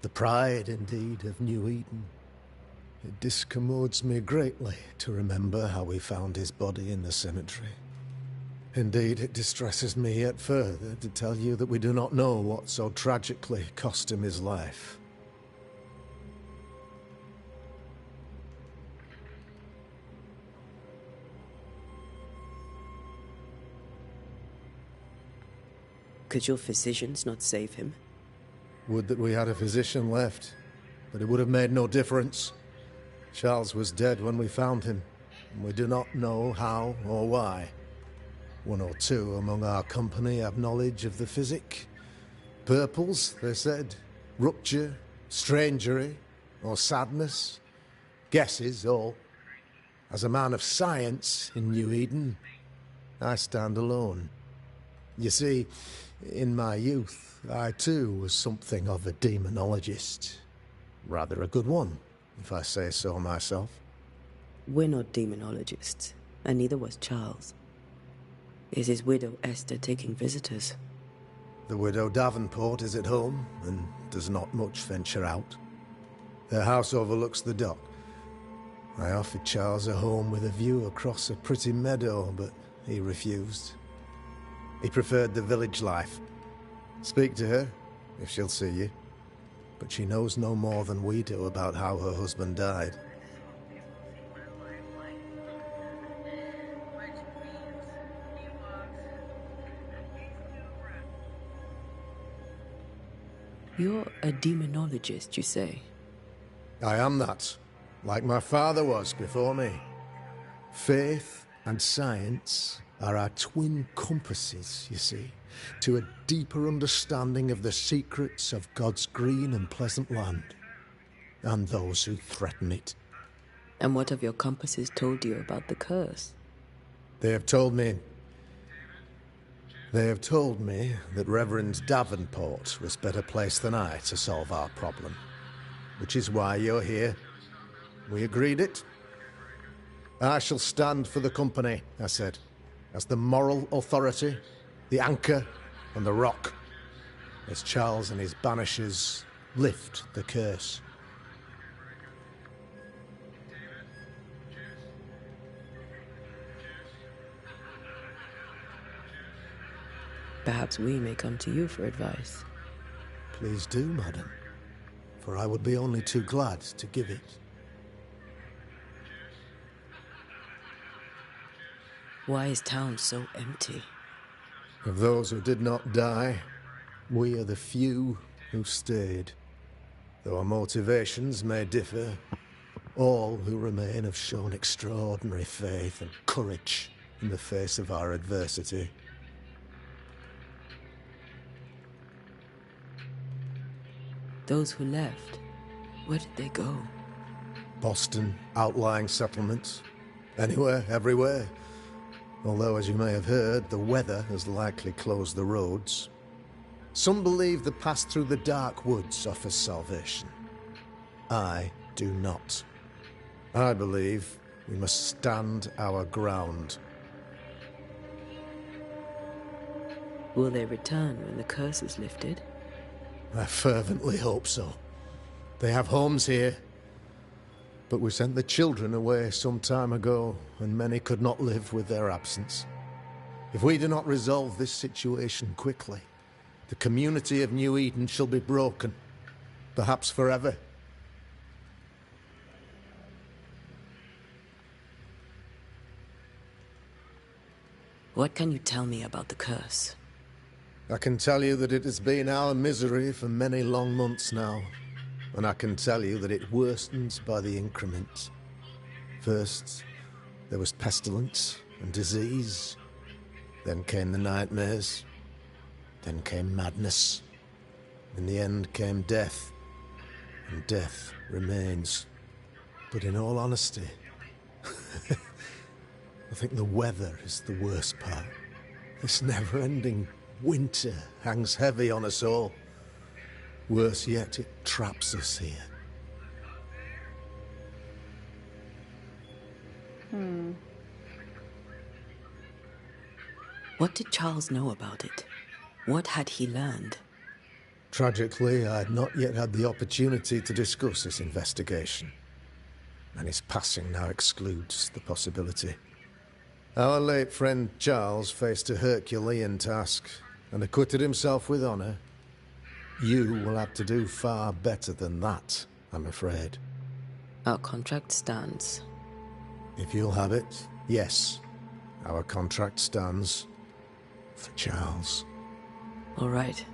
The pride, indeed, of New Eden. It discommodes me greatly to remember how we found his body in the cemetery. Indeed, it distresses me yet further to tell you that we do not know what so tragically cost him his life. Could your physicians not save him? Would that we had a physician left, but it would have made no difference. Charles was dead when we found him, and we do not know how or why. One or two among our company have knowledge of the physic. Purples, they said, rupture, strangery, or sadness. Guesses, all. As a man of science in New Eden, I stand alone. You see, in my youth, I too was something of a demonologist. Rather a good one, if I say so myself. We're not demonologists, and neither was Charles. Is his widow Esther taking visitors? The widow Davenport is at home, and does not much venture out. Their house overlooks the dock. I offered Charles a home with a view across a pretty meadow, but he refused. He preferred the village life. Speak to her, if she'll see you. But she knows no more than we do about how her husband died. You're a demonologist, you say? I am that, like my father was before me. Faith and science are our twin compasses, you see, to a deeper understanding of the secrets of God's green and pleasant land, and those who threaten it. And what have your compasses told you about the curse? They have told me that Reverend Davenport was better placed than I to solve our problem. Which is why you're here. We agreed it. I shall stand for the company, I said, as the moral authority, the anchor, and the rock, as Charles and his Banishers lift the curse. Perhaps we may come to you for advice. Please do, madam, for I would be only too glad to give it. Why is town so empty? Of those who did not die, we are the few who stayed. Though our motivations may differ, all who remain have shown extraordinary faith and courage in the face of our adversity. Those who left, where did they go? Boston, outlying settlements. Anywhere, everywhere. Although, as you may have heard, the weather has likely closed the roads. Some believe the path through the dark woods offers salvation. I do not. I believe we must stand our ground. Will they return when the curse is lifted? I fervently hope so. They have homes here. But we sent the children away some time ago, and many could not live with their absence. If we do not resolve this situation quickly, the community of New Eden shall be broken, perhaps forever. What can you tell me about the curse? I can tell you that it has been our misery for many long months now, and I can tell you that it worsens by the increment. First, there was pestilence and disease. Then came the nightmares. Then came madness. In the end came death, and death remains. But in all honesty, I think the weather is the worst part. This never-ending winter hangs heavy on us all. Worse yet, it traps us here. What did Charles know about it? What had he learned? Tragically, I had not yet had the opportunity to discuss this investigation, and his passing now excludes the possibility. Our late friend Charles faced a Herculean task and acquitted himself with honor. You will have to do far better than that, I'm afraid. Our contract stands. If you'll have it, yes. Our contract stands for Charles. All right.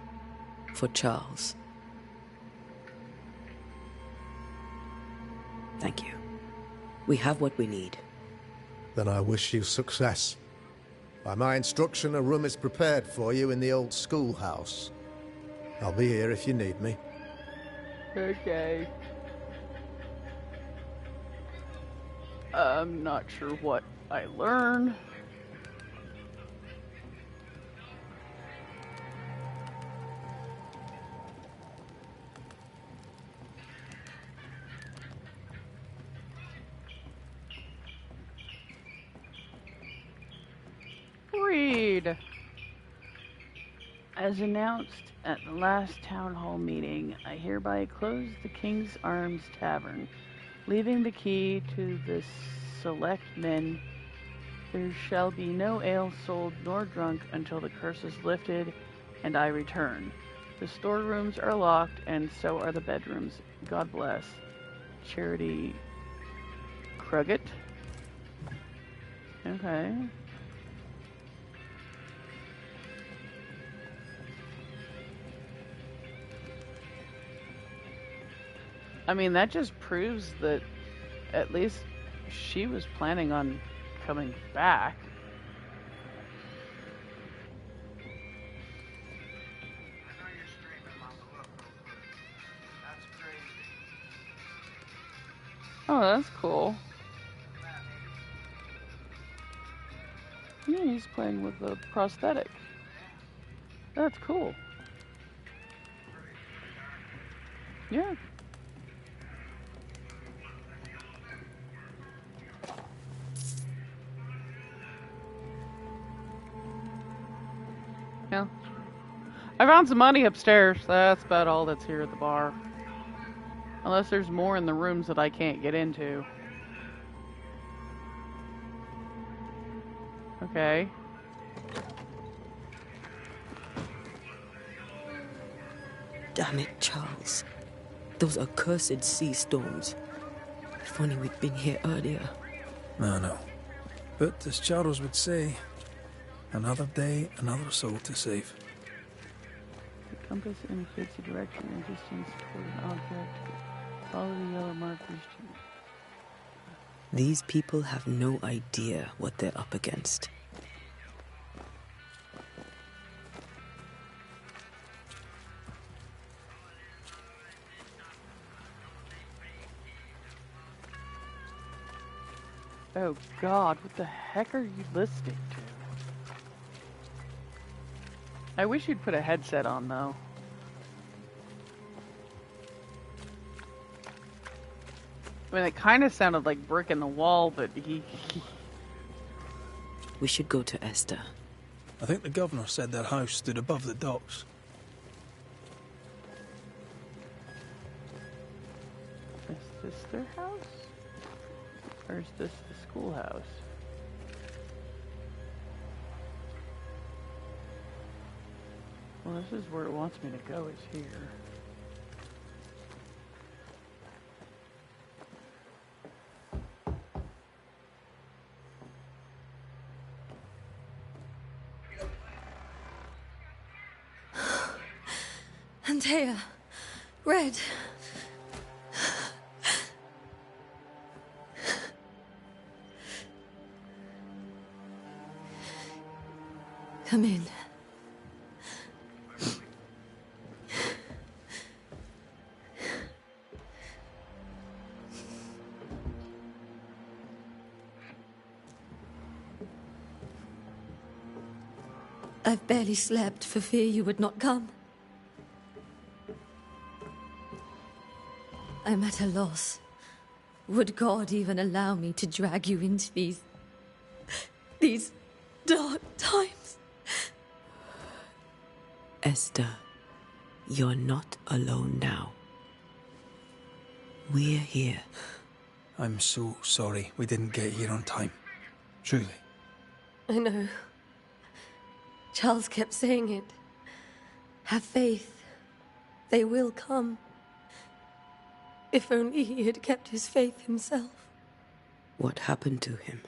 For Charles. Thank you. We have what we need. Then I wish you success. By my instruction, a room is prepared for you in the old schoolhouse. I'll be here if you need me. Okay. I'm not sure what I learned. Read. As announced at the last town hall meeting, I hereby close the King's Arms Tavern, leaving the key to the select men. There shall be no ale sold nor drunk until the curse is lifted and I return. The storerooms are locked, and so are the bedrooms. God bless. Charity Krugget. Okay. I mean, that just proves that at least she was planning on coming back. Oh, that's cool. Yeah, he's playing with the prosthetic. That's cool. Yeah. Yeah. I found some money upstairs. That's about all that's here at the bar. Unless there's more in the rooms that I can't get into. Okay. Damn it, Charles. Those accursed sea storms. If only we'd been here earlier. No. But as Charles would say, another day, another soul to save. The compass indicates the direction and distance toward an object. Follow the yellow markers to... These people have no idea what they're up against. Oh God, what the heck are you listening to? I wish you'd put a headset on though. I mean, it kind of sounded like brick in the wall, but We should go to Esther. I think the governor said their house stood above the docks. Is this their house? Or is this the schoolhouse? Well, this is where it wants me to go, is here. Antea, Red. Come in. I've barely slept for fear you would not come. I'm at a loss. Would God even allow me to drag you into these dark times? Esther, you're not alone now. We're here. I'm so sorry we didn't get here on time. Truly. I know. Charles kept saying it. Have faith. They will come. If only he had kept his faith himself. What happened to him?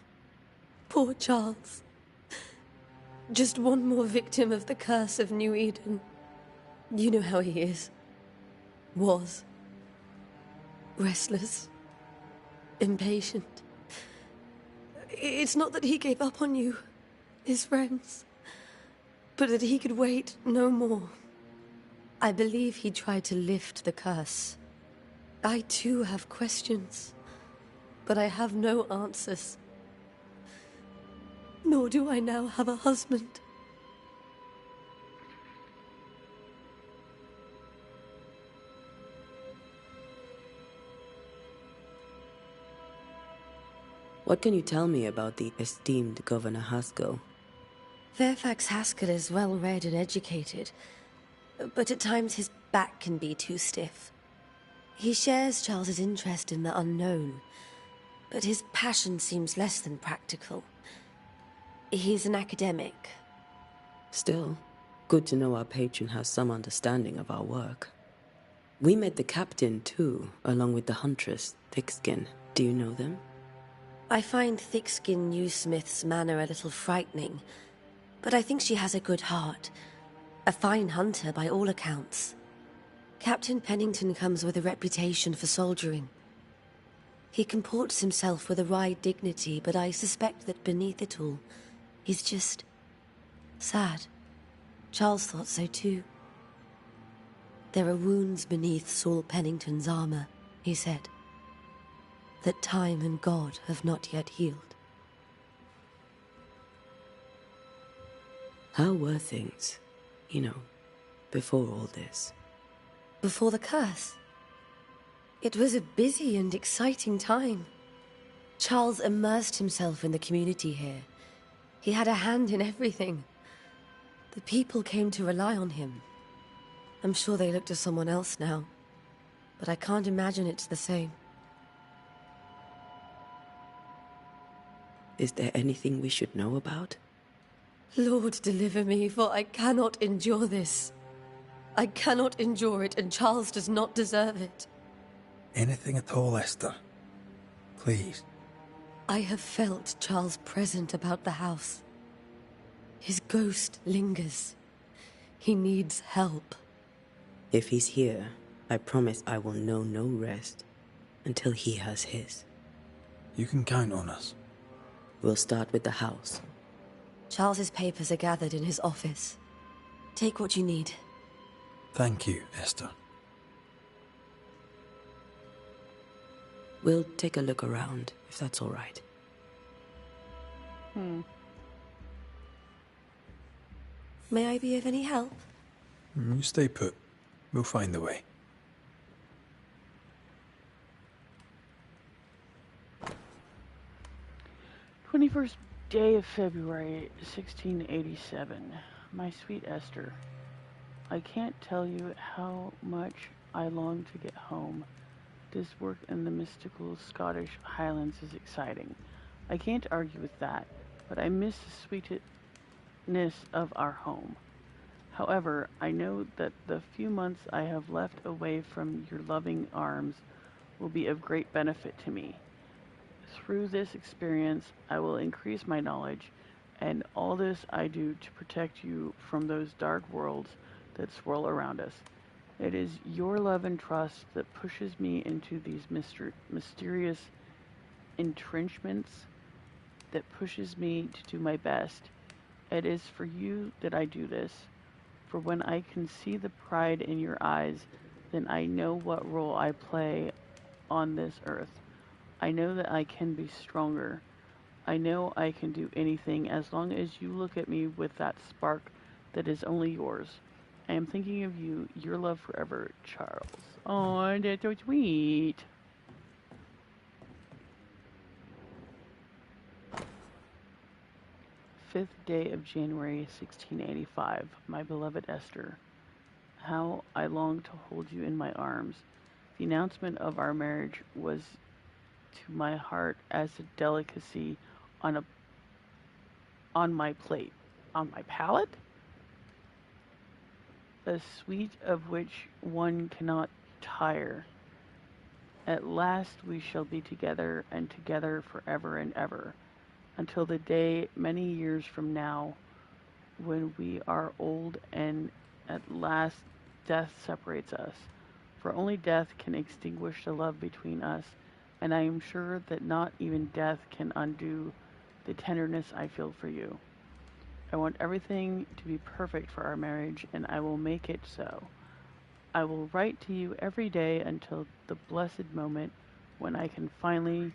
Poor Charles. Just one more victim of the curse of New Eden. You know how he is. Was. Restless. Impatient. It's not that he gave up on you, his friends, but that he could wait no more. I believe he tried to lift the curse. I too have questions, but I have no answers. Nor do I now have a husband. What can you tell me about the esteemed Governor Haskell? Fairfax Haskell is well-read and educated, but at times his back can be too stiff. He shares Charles's interest in the unknown, but his passion seems less than practical. He's an academic. Still, Good to know our patron has some understanding of our work. We met the captain, too, along with the huntress, Thickskin. Do you know them? I find Thickskin Newsmith's manner a little frightening, but I think she has a good heart. A fine hunter by all accounts. Captain Pennington comes with a reputation for soldiering. He comports himself with a wry dignity, but I suspect that beneath it all, he's just sad. Charles thought so too. There are wounds beneath Saul Pennington's armor, he said, that time and God have not yet healed. How were things, before all this? Before the curse? It was a busy and exciting time. Charles immersed himself in the community here. He had a hand in everything. The people came to rely on him. I'm sure they look to someone else now, but I can't imagine it's the same. Is there anything we should know about? Lord, deliver me, for I cannot endure this. I cannot endure it, and Charles does not deserve it. Anything at all, Esther. Please. I have felt Charles present about the house. His ghost lingers. He needs help. If he's here, I promise I will know no rest until he has his. You can count on us. We'll start with the house. Charles's papers are gathered in his office. Take what you need. Thank you, Esther. We'll take a look around, if that's all right. May I be of any help? You stay put. We'll find the way. "21st day of February, 1687. My sweet Esther, I can't tell you how much I long to get home. This work in the mystical Scottish Highlands is exciting. I can't argue with that, but I miss the sweetness of our home. However, I know that the few months I have left away from your loving arms will be of great benefit to me. Through this experience, I will increase my knowledge, and all this I do to protect you from those dark worlds that swirl around us. It is your love and trust that pushes me into these mysterious entrenchments, that pushes me to do my best. It is for you that I do this, for when I can see the pride in your eyes, then I know what role I play on this earth. I know that I can be stronger. I know I can do anything as long as you look at me with that spark that is only yours. I am thinking of you, your love forever, Charles." Oh, that's so sweet. "5th day of January, 1685. My beloved Esther, how I long to hold you in my arms. The announcement of our marriage was to my heart as a delicacy on my plate. On my palate? A sweet of which one cannot tire. At last we shall be together, and together forever and ever, until the day many years from now, when we are old and at last death separates us. For only death can extinguish the love between us, and I am sure that not even death can undo the tenderness I feel for you. I want everything to be perfect for our marriage, and I will make it so. I will write to you every day until the blessed moment when I can finally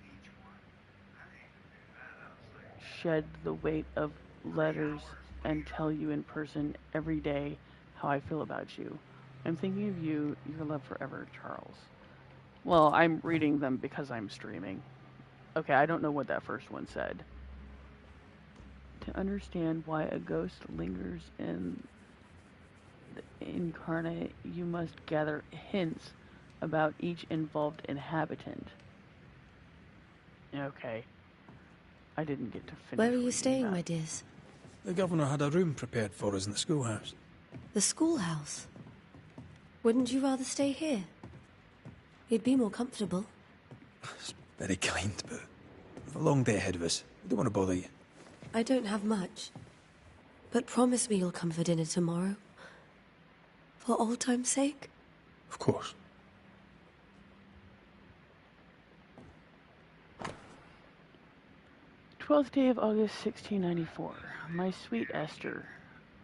shed the weight of letters and tell you in person every day how I feel about you. I'm thinking of you, your love forever, Charles." Well, I'm reading them because I'm streaming. Okay, I don't know what that first one said. "To understand why a ghost lingers in the incarnate, you must gather hints about each involved inhabitant." Okay. I didn't get to finish. Where are you staying, my dears? The governor had a room prepared for us in the schoolhouse. The schoolhouse. Wouldn't you rather stay here? You'd be more comfortable. It's very kind, but we've a long day ahead of us. I don't want to bother you. I don't have much. But promise me you'll come for dinner tomorrow. For old time's sake. Of course. "12th day of August, 1694. My sweet Esther,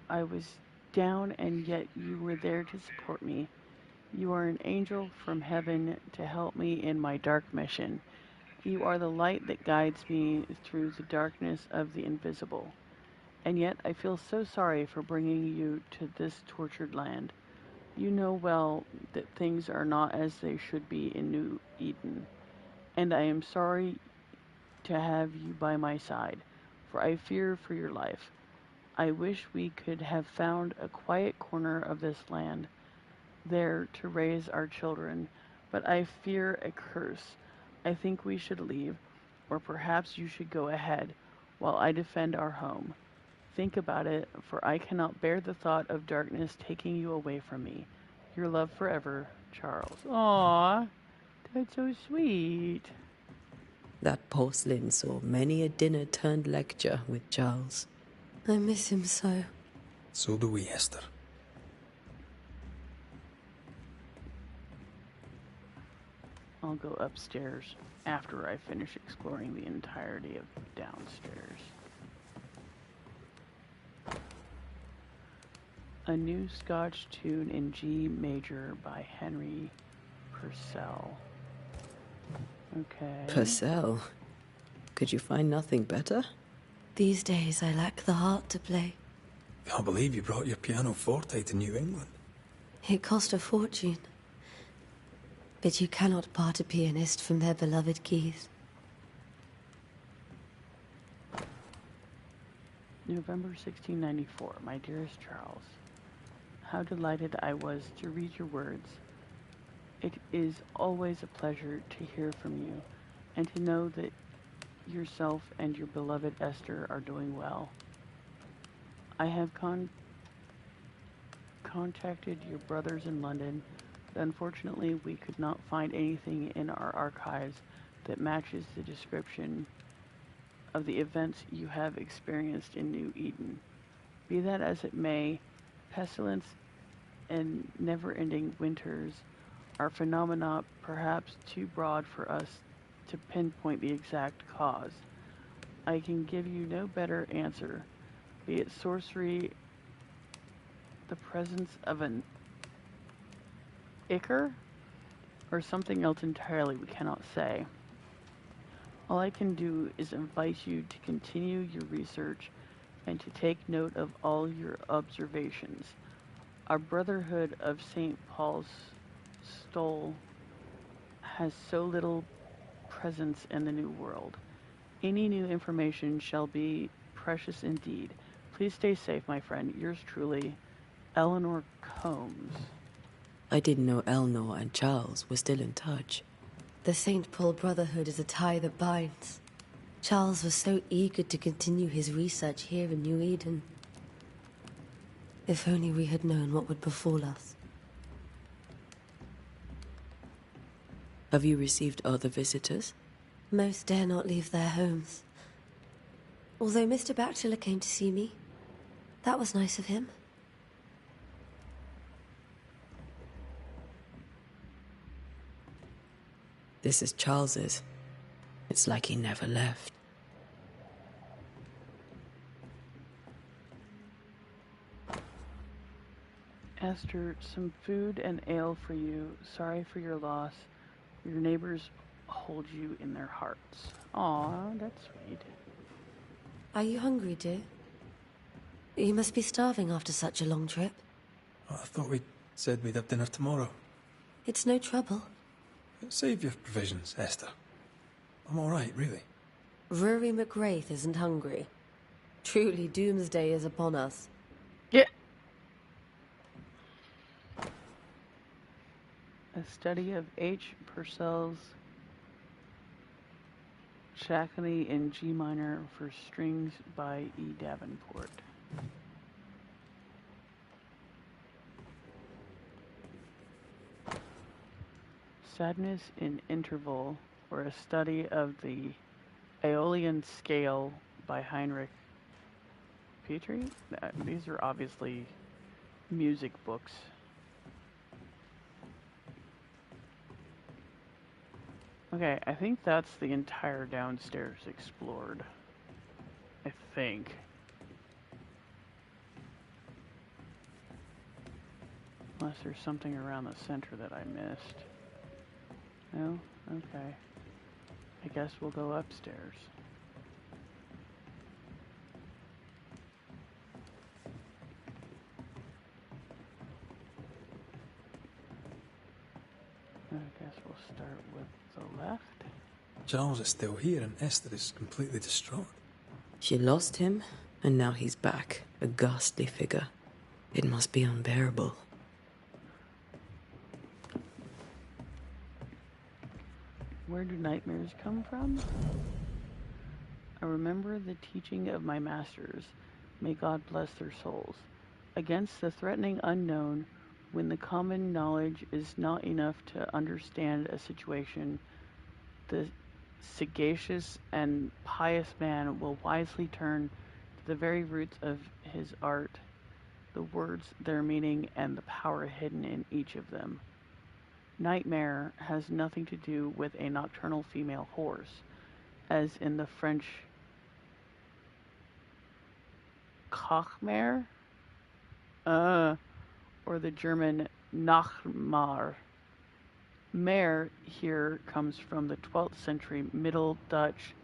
I was down and yet you were there to support me. You are an angel from heaven to help me in my dark mission. You are the light that guides me through the darkness of the invisible. And yet I feel so sorry for bringing you to this tortured land. You know well that things are not as they should be in New Eden, and I am sorry to have you by my side, for I fear for your life. I wish we could have found a quiet corner of this land there to raise our children, but I fear a curse. I think we should leave, or perhaps you should go ahead, while I defend our home. Think about it, for I cannot bear the thought of darkness taking you away from me. Your love forever, Charles." Aww, that's so sweet. That porcelain saw many a dinner-turned-lecture with Charles. I miss him so. So do we, Esther. I'll go upstairs after I finish exploring the entirety of downstairs. A new Scotch tune in G major by Henry Purcell. Okay. Purcell? Could you find nothing better? These days I lack the heart to play. Can't believe you brought your pianoforte to New England. It cost a fortune. But you cannot part a pianist from their beloved keys. November 1694. My dearest Charles, how delighted I was to read your words. It is always a pleasure to hear from you and to know that yourself and your beloved Esther are doing well. I have contacted your brothers in London, but unfortunately we could not find anything in our archives that matches the description of the events you have experienced in New Eden. Be that as it may, pestilence and never-ending winters are phenomena perhaps too broad for us to pinpoint the exact cause. I can give you no better answer, be it sorcery, the presence of an ichor, or something else entirely we cannot say. All I can do is invite you to continue your research and to take note of all your observations. Our Brotherhood of St. Paul's Stole has so little presence in the New World. Any new information shall be precious indeed. Please stay safe, my friend. Yours truly, Eleanor Combs. I didn't know Eleanor and Charles were still in touch. The St. Paul Brotherhood is a tie that binds. Charles was so eager to continue his research here in New Eden. If only we had known what would befall us. Have you received other visitors? Most dare not leave their homes. Although Mr. Bachelor came to see me, that was nice of him. This is Charles's. It's like he never left. Esther, some food and ale for you. Sorry for your loss. Your neighbors hold you in their hearts. Aw, that's sweet. Are you hungry, dear? You must be starving after such a long trip. Oh, I thought we said we'd have dinner tomorrow. It's no trouble. Save your provisions, Esther. I'm all right, really. Rory McWraith isn't hungry. Truly, doomsday is upon us. Yeah. A study of H. Purcell's Shackney in G minor for strings by E. Davenport. Sadness in Interval, or a study of the Aeolian Scale by Heinrich Petrie? These are obviously music books. Okay, I think that's the entire downstairs explored. I think. Unless there's something around the center that I missed. No? Okay. I guess we'll go upstairs. I guess we'll start with the left. Charles is still here and Esther is completely distraught. She lost him, and now he's back, a ghastly figure. It must be unbearable. Where do nightmares come from? I remember the teaching of my masters. May God bless their souls. Against the threatening unknown, when the common knowledge is not enough to understand a situation, the sagacious and pious man will wisely turn to the very roots of his art, the words, their meaning, and the power hidden in each of them. Nightmare has nothing to do with a nocturnal female horse, as in the French Kochmare, or the German Nachtmar. Mare here comes from the 12th century Middle Dutch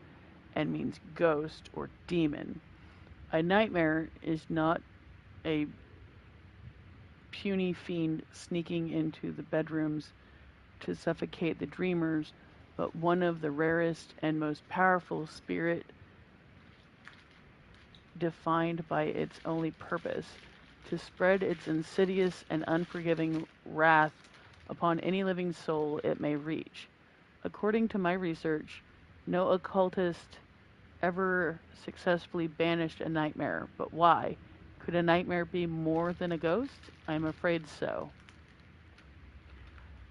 and means ghost or demon. A nightmare is not a puny fiend sneaking into the bedrooms to suffocate the dreamers, but one of the rarest and most powerful spirit, defined by its only purpose, to spread its insidious and unforgiving wrath upon any living soul it may reach. According to my research, no occultist ever successfully banished a nightmare, but why? Could a nightmare be more than a ghost? I'm afraid so.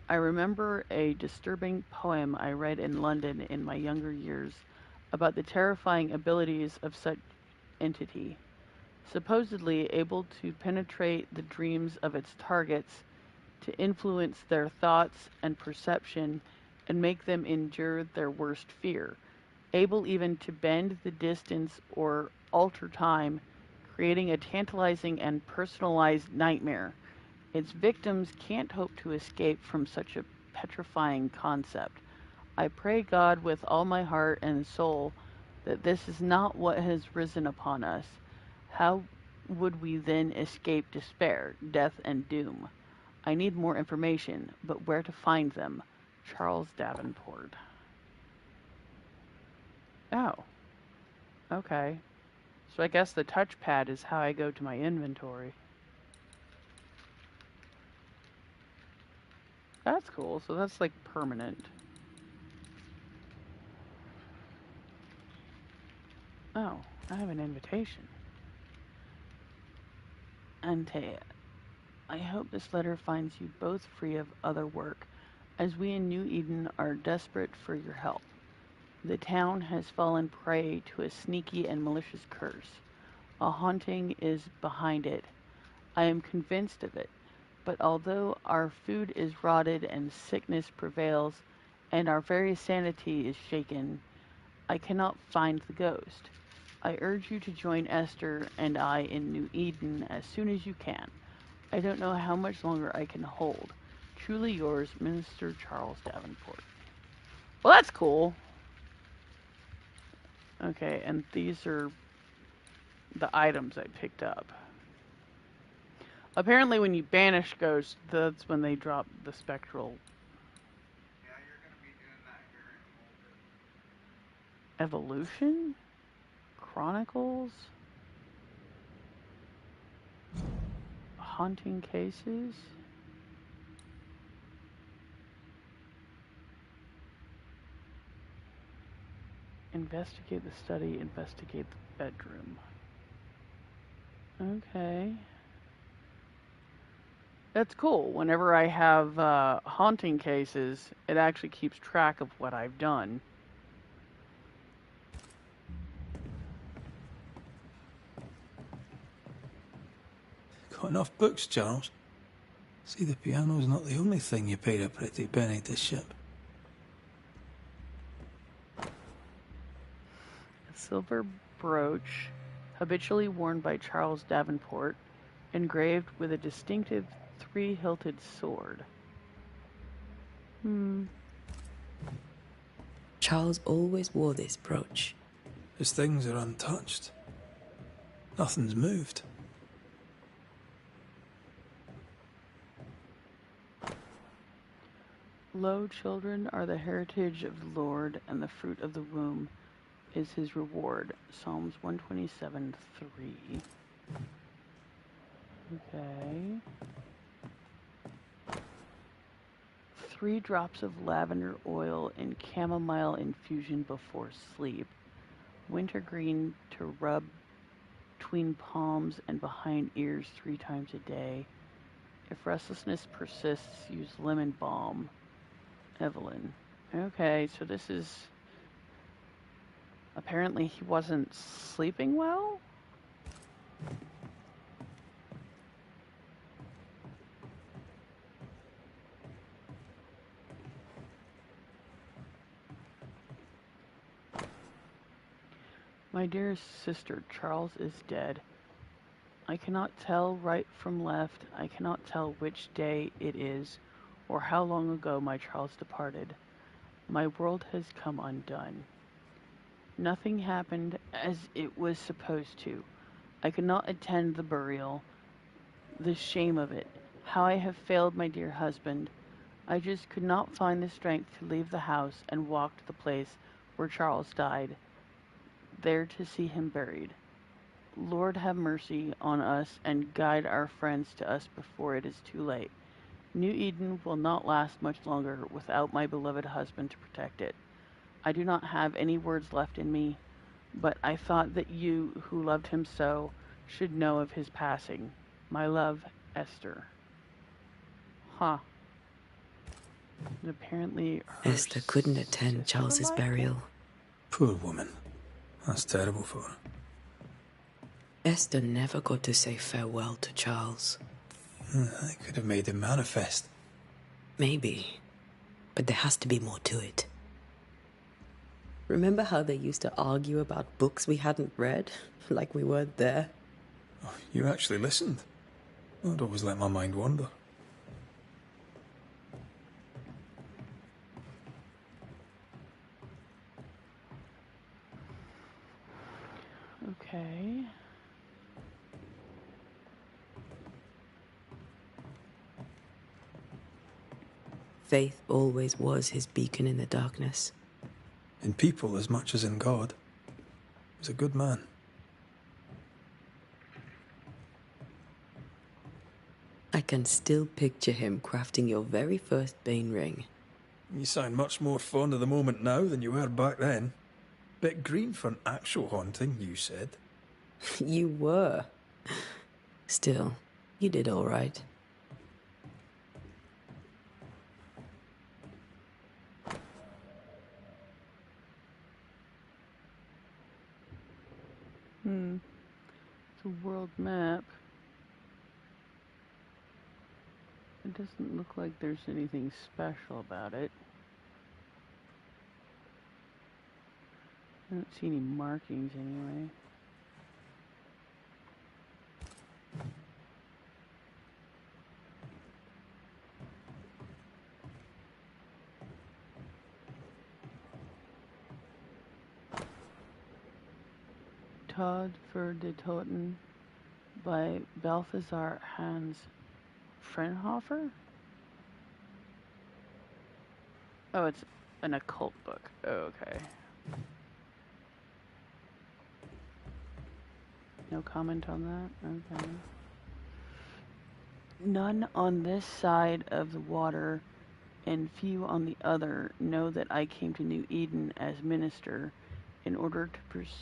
I remember a disturbing poem I read in London in my younger years about the terrifying abilities of such entity. Supposedly able to penetrate the dreams of its targets, to influence their thoughts and perception, and make them endure their worst fear. Able even to bend the distance or alter time, creating a tantalizing and personalized nightmare. Its victims can't hope to escape from such a petrifying concept. I pray God with all my heart and soul that this is not what has risen upon us. How would we then escape despair, death, and doom? I need more information, but where to find them? Charles Davenport. Oh. Okay. So I guess the touchpad is how I go to my inventory. That's cool. So that's like permanent. Oh, I have an invitation. Antea, I hope this letter finds you both free of other work, as we in New Eden are desperate for your help. The town has fallen prey to a sneaky and malicious curse. A haunting is behind it. I am convinced of it. But although our food is rotted and sickness prevails, and our very sanity is shaken, I cannot find the ghost. I urge you to join Esther and I in New Eden as soon as you can. I don't know how much longer I can hold. Truly yours, Minister Charles Davenport. Well, that's cool. Okay, and these are the items I picked up. Apparently when you banish ghosts, that's when they drop the spectral. Yeah, you're going to be doing that here in a little bit. Evolution? Chronicles? Haunting cases? Investigate the study, investigate the bedroom. Okay. That's cool. Whenever I have haunting cases, it actually keeps track of what I've done. Got enough books, Charles? See, the piano's not the only thing you paid a pretty penny to ship. A silver brooch, habitually worn by Charles Davenport, engraved with a distinctive three-hilted sword. Charles always wore this brooch. His things are untouched. Nothing's moved. Lo, children are the heritage of the Lord, and the fruit of the womb is his reward. Psalms 127:3. Okay. 3 drops of lavender oil and chamomile infusion before sleep. Wintergreen to rub between palms and behind ears 3 times a day. If restlessness persists, use lemon balm. Evelyn. Okay, so this is... Apparently he wasn't sleeping well? My dearest sister, Charles is dead. I cannot tell right from left. I cannot tell which day it is, or how long ago my Charles departed. My world has come undone. Nothing happened as it was supposed to. I could not attend the burial. The shame of it. How I have failed my dear husband. I just could not find the strength to leave the house and walk to the place where Charles died, there to see him buried. Lord, have mercy on us and guide our friends to us before it is too late. New Eden will not last much longer without my beloved husband to protect it. I do not have any words left in me, but I thought that you, who loved him so, should know of his passing. My love, Esther. Huh. And apparently Esther couldn't attend Charles's burial. Poor woman. That's terrible for her. Esther never got to say farewell to Charles. I could have made him manifest. Maybe. But there has to be more to it. Remember how they used to argue about books we hadn't read? Like we weren't there? Oh, you actually listened. I'd always let my mind wander. Okay. Faith always was his beacon in the darkness. In people as much as in God. He was a good man. I can still picture him crafting your very first Bane ring. You sound much more fond of the moment now than you were back then. Bit green for an actual haunting, you said. You were. Still, you did all right. It's a world map. It doesn't look like there's anything special about it. I don't see any markings anyway. Todd für de Toten by Balthasar Hans Frenhofer? Oh, it's an occult book. Oh, okay. No comment on that? Okay. None on this side of the water and few on the other know that I came to New Eden as minister in order to pursue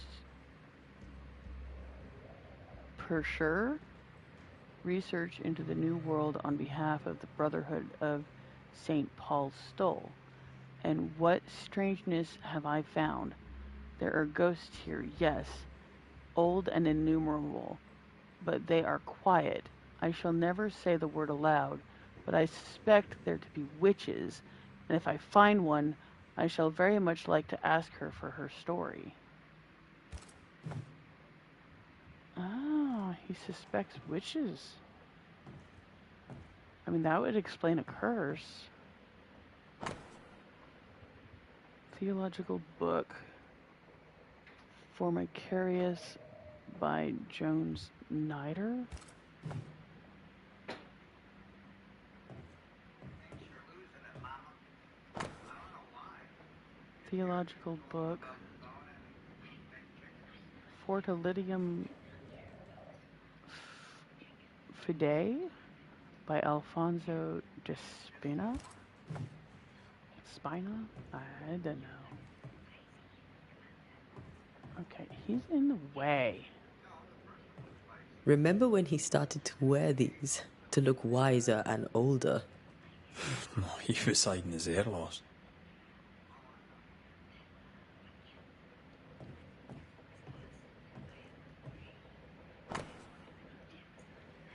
research into the New World on behalf of the Brotherhood of St. Paul's Stole. And what strangeness have I found? There are ghosts here, yes, old and innumerable, but they are quiet. I shall never say the word aloud, but I suspect there to be witches, and if I find one, I shall very much like to ask her for her story. Ah, he suspects witches. I mean, that would explain a curse. Theological book. Formicarius by Jones Nider. Theological book. Fortalidium Fidei by Alfonso de Spina. Spina? I don't know. Okay, he's in the way. Remember when he started to wear these to look wiser and older? He was hiding his hair loss.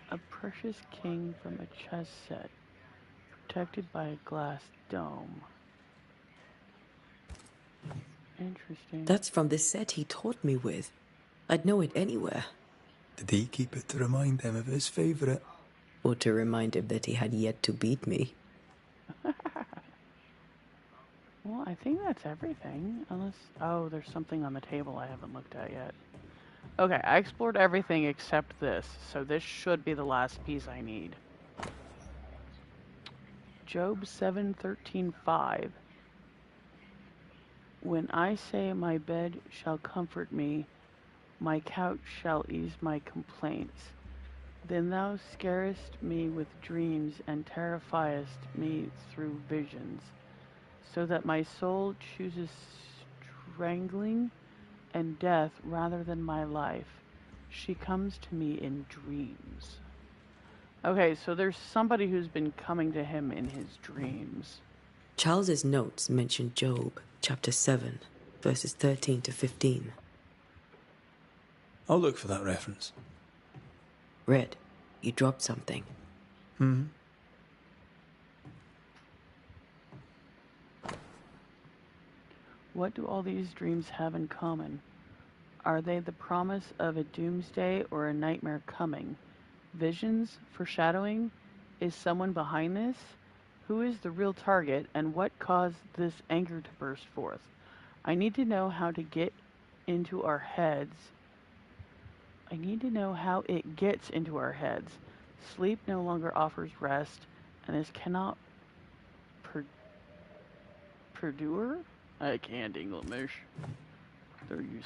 A precious king from a chess set, protected by a glass dome. Interesting. That's from the set he taught me with. I'd know it anywhere. Did he keep it to remind him of his favourite? Or to remind him that he had yet to beat me. Well, I think that's everything. Unless... Oh, there's something on the table I haven't looked at yet. Okay, I explored everything except this, so this should be the last piece I need. Job 7:13-5. When I say my bed shall comfort me, my couch shall ease my complaints, then thou scarest me with dreams and terrifiest me through visions, so that my soul chooses strangling and death rather than my life. She comes to me in dreams. Okay, so there's somebody who's been coming to him in his dreams. Charles's notes mention Job, chapter 7, verses 13 to 15. I'll look for that reference. Red, you dropped something. What do all these dreams have in common? Are they the promise of a doomsday or a nightmare coming? Visions? Foreshadowing? Is someone behind this? Who is the real target, and what caused this anger to burst forth? I need to know how to get into our heads. I need to know how it gets into our heads. Sleep no longer offers rest, and this cannot perdure? I can't English.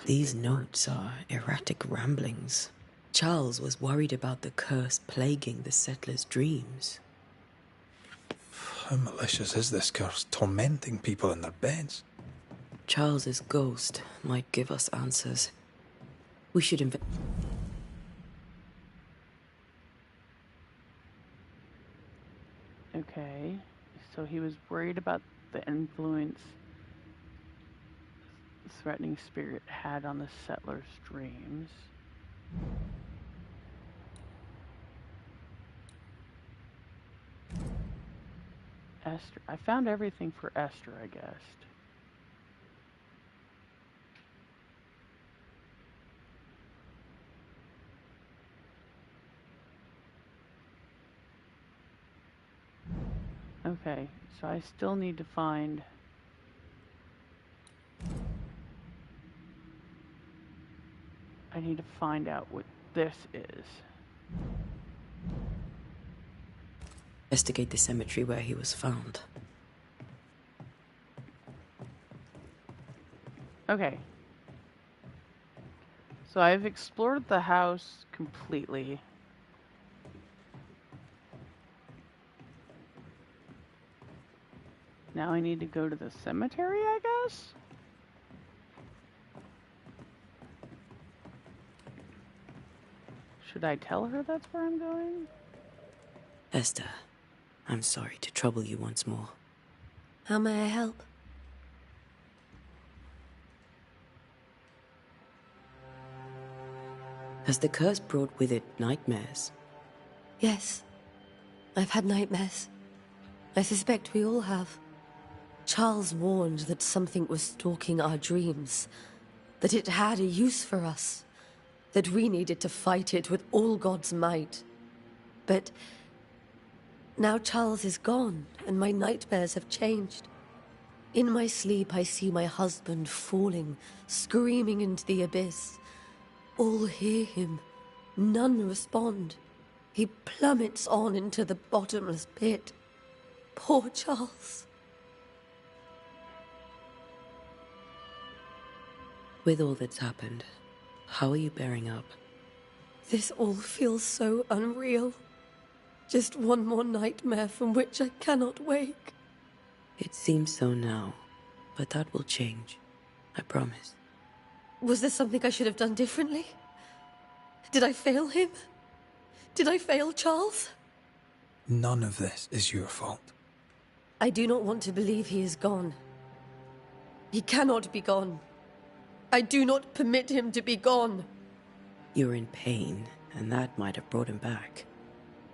These notes are erratic ramblings. Charles was worried about the curse plaguing the settlers' dreams. How malicious is this curse, tormenting people in their beds? Charles's ghost might give us answers. We should Okay, so he was worried about the influence the threatening spirit had on the settlers' dreams. Esther. I found everything for Esther, I guess. Okay, so I still need to find... I need to find out what this is. investigate the cemetery where he was found. Okay. So I've explored the house completely. Now I need to go to the cemetery, I guess? Should I tell her that's where I'm going? Esther, I'm sorry to trouble you once more. How may I help? Has the curse brought with it nightmares? Yes. I've had nightmares. I suspect we all have. Charles warned that something was stalking our dreams, that it had a use for us, that we needed to fight it with all God's might. But now Charles is gone, and my nightmares have changed. In my sleep, I see my husband falling, screaming into the abyss. All hear him. None respond. He plummets on into the bottomless pit. Poor Charles. With all that's happened, how are you bearing up? This all feels so unreal. Just one more nightmare from which I cannot wake. It seems so now, but that will change. I promise. Was there something I should have done differently? Did I fail him? Did I fail Charles? None of this is your fault. I do not want to believe he is gone. He cannot be gone. I do not permit him to be gone. You're in pain, and that might have brought him back.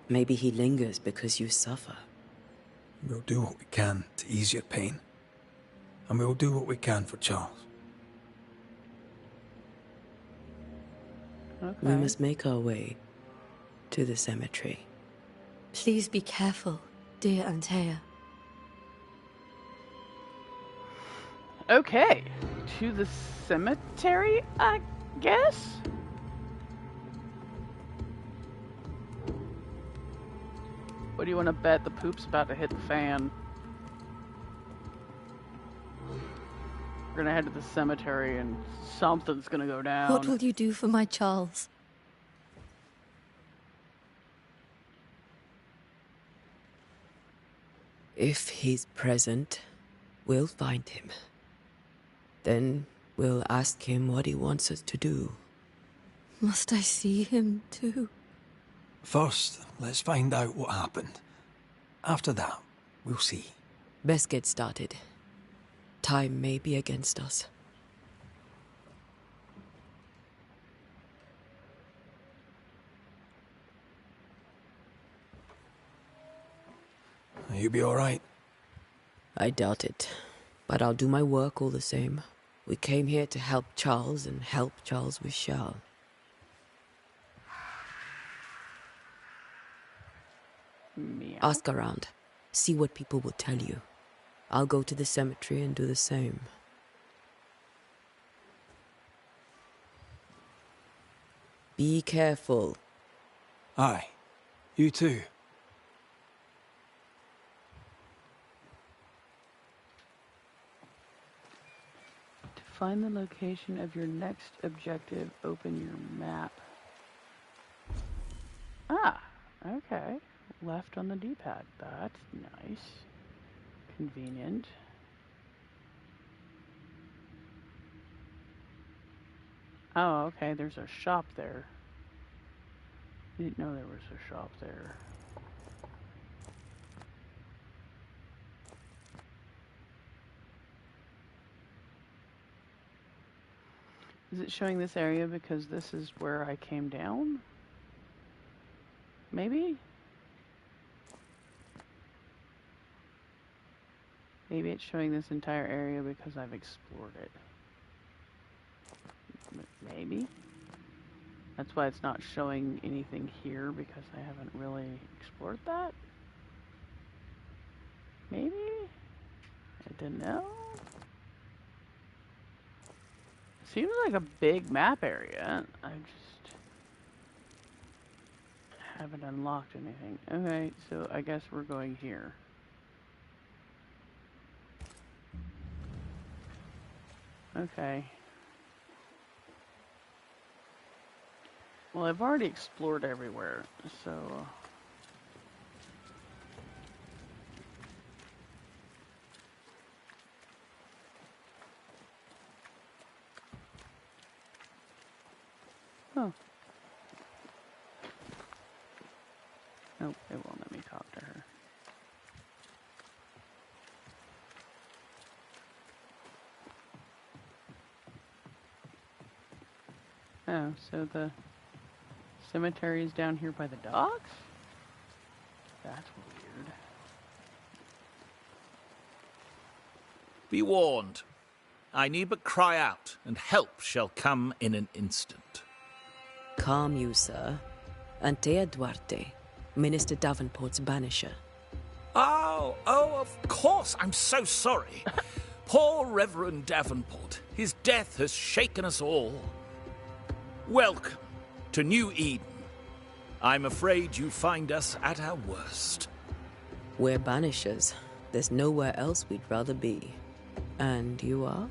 Maybe he lingers because you suffer. We'll do what we can to ease your pain. And we'll do what we can for Charles. Okay. We must make our way to the cemetery. Please be careful, dear Antea. Okay, to the cemetery, I guess? What do you want to bet the poop's about to hit the fan? We're gonna head to the cemetery and something's gonna go down. What will you do for my Charles? If he's present, we'll find him. Then we'll ask him what he wants us to do. Must I see him too? First, let's find out what happened. After that, we'll see. Best get started. Time may be against us. You be all right? I doubt it, but I'll do my work all the same. We came here to help Charles, and help Charles we shall. Meow. Ask around. See what people will tell you. I'll go to the cemetery and do the same. Be careful. Aye. You too. To find the location of your next objective, open your map. Ah, okay. Left on the D-pad. That's nice. Convenient. Oh, okay, there's a shop there. Didn't know there was a shop there. Is it showing this area because this is where I came down? Maybe? Maybe it's showing this entire area because I've explored it. Maybe? That's why it's not showing anything here, because I haven't really explored that? Maybe? I don't know. Seems like a big map area. I just haven't unlocked anything. Okay, so I guess we're going here. Okay. Well, I've already explored everywhere, so... Huh. Nope, it won't let me talk to her. Oh, so the cemetery is down here by the docks? That's weird. Be warned. I need but cry out, and help shall come in an instant. Calm you, sir. Antea Duarte, Minister Davenport's banisher. Oh, of course. I'm so sorry. Poor Reverend Davenport. His death has shaken us all. Welcome to New Eden. I'm afraid you find us at our worst. We're banishers. There's nowhere else we'd rather be. And you are?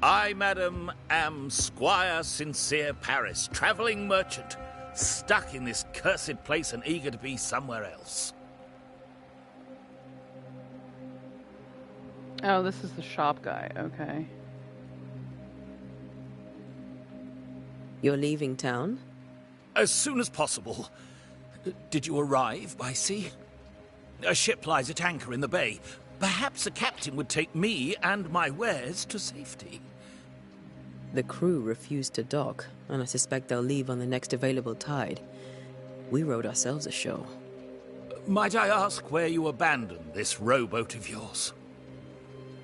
I, madam, am Squire Sincere Paris, travelling merchant, stuck in this cursed place and eager to be somewhere else. Oh, this is the shop guy, okay. You're leaving town? As soon as possible. Did you arrive by sea? A ship lies at anchor in the bay. Perhaps the captain would take me and my wares to safety. The crew refused to dock, and I suspect they'll leave on the next available tide. We rowed ourselves ashore. Might I ask where you abandoned this rowboat of yours?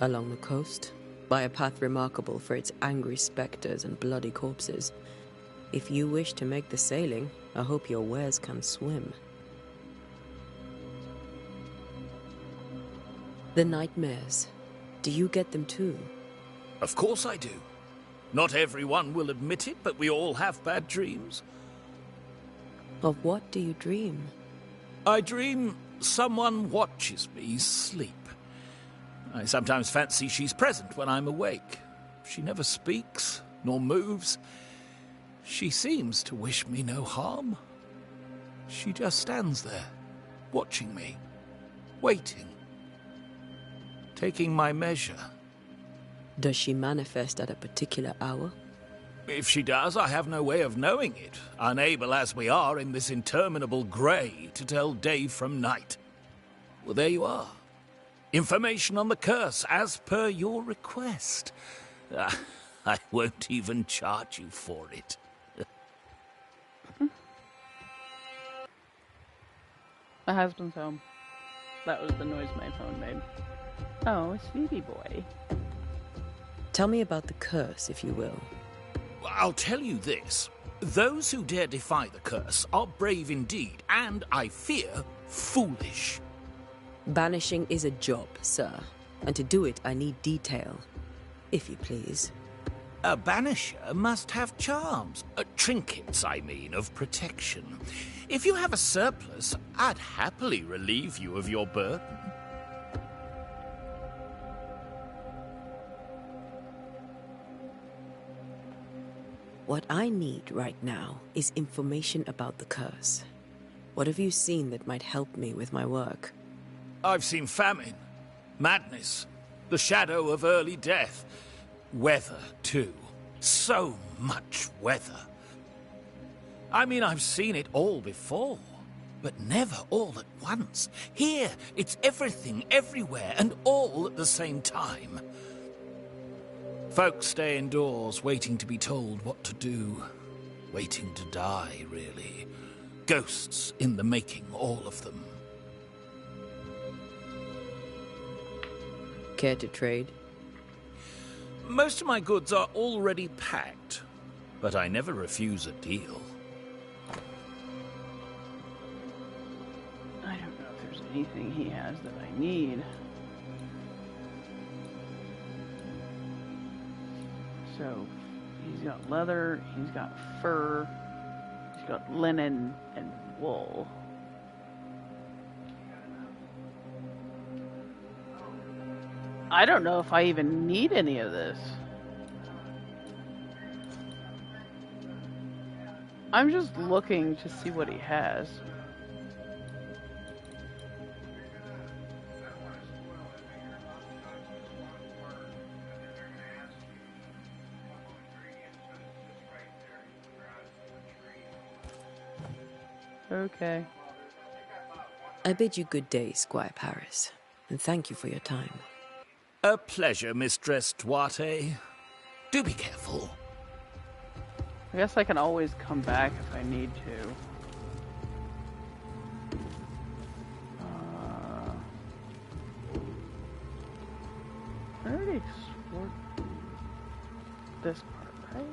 Along the coast, by a path remarkable for its angry spectres and bloody corpses. If you wish to make the sailing, I hope your wares can swim. The nightmares. Do you get them too? Of course I do. Not everyone will admit it, but we all have bad dreams. Of what do you dream? I dream someone watches me sleep. I sometimes fancy she's present when I'm awake. She never speaks, nor moves. She seems to wish me no harm. She just stands there, watching me, waiting, taking my measure. Does she manifest at a particular hour? If she does, I have no way of knowing it, unable as we are in this interminable grey to tell day from night. Well, there you are. Information on the curse, as per your request. I won't even charge you for it. My husband's home. That was the noise my phone made. Oh, sweetie boy. Tell me about the curse, if you will. I'll tell you this. Those who dare defy the curse are brave indeed, and, I fear, foolish. Banishing is a job, sir. And to do it, I need detail. If you please. A banisher must have charms. Trinkets, I mean, of protection. If you have a surplus, I'd happily relieve you of your burden. What I need right now is information about the curse. What have you seen that might help me with my work? I've seen famine, madness, the shadow of early death. Weather, too. So much weather. I mean, I've seen it all before, but never all at once. Here, it's everything, everywhere, and all at the same time. Folks stay indoors, waiting to be told what to do. Waiting to die, really. Ghosts in the making, all of them. Care to trade? Most of my goods are already packed, but I never refuse a deal. I don't know if there's anything he has that I need. So, he's got leather, he's got fur, he's got linen and wool. I don't know if I even need any of this. I'm just looking to see what he has. Okay. I bid you good day, Squire Paris, and thank you for your time. A pleasure, Mistress Duarte. Do be careful. I guess I can always come back if I need to. I already explored this part, right?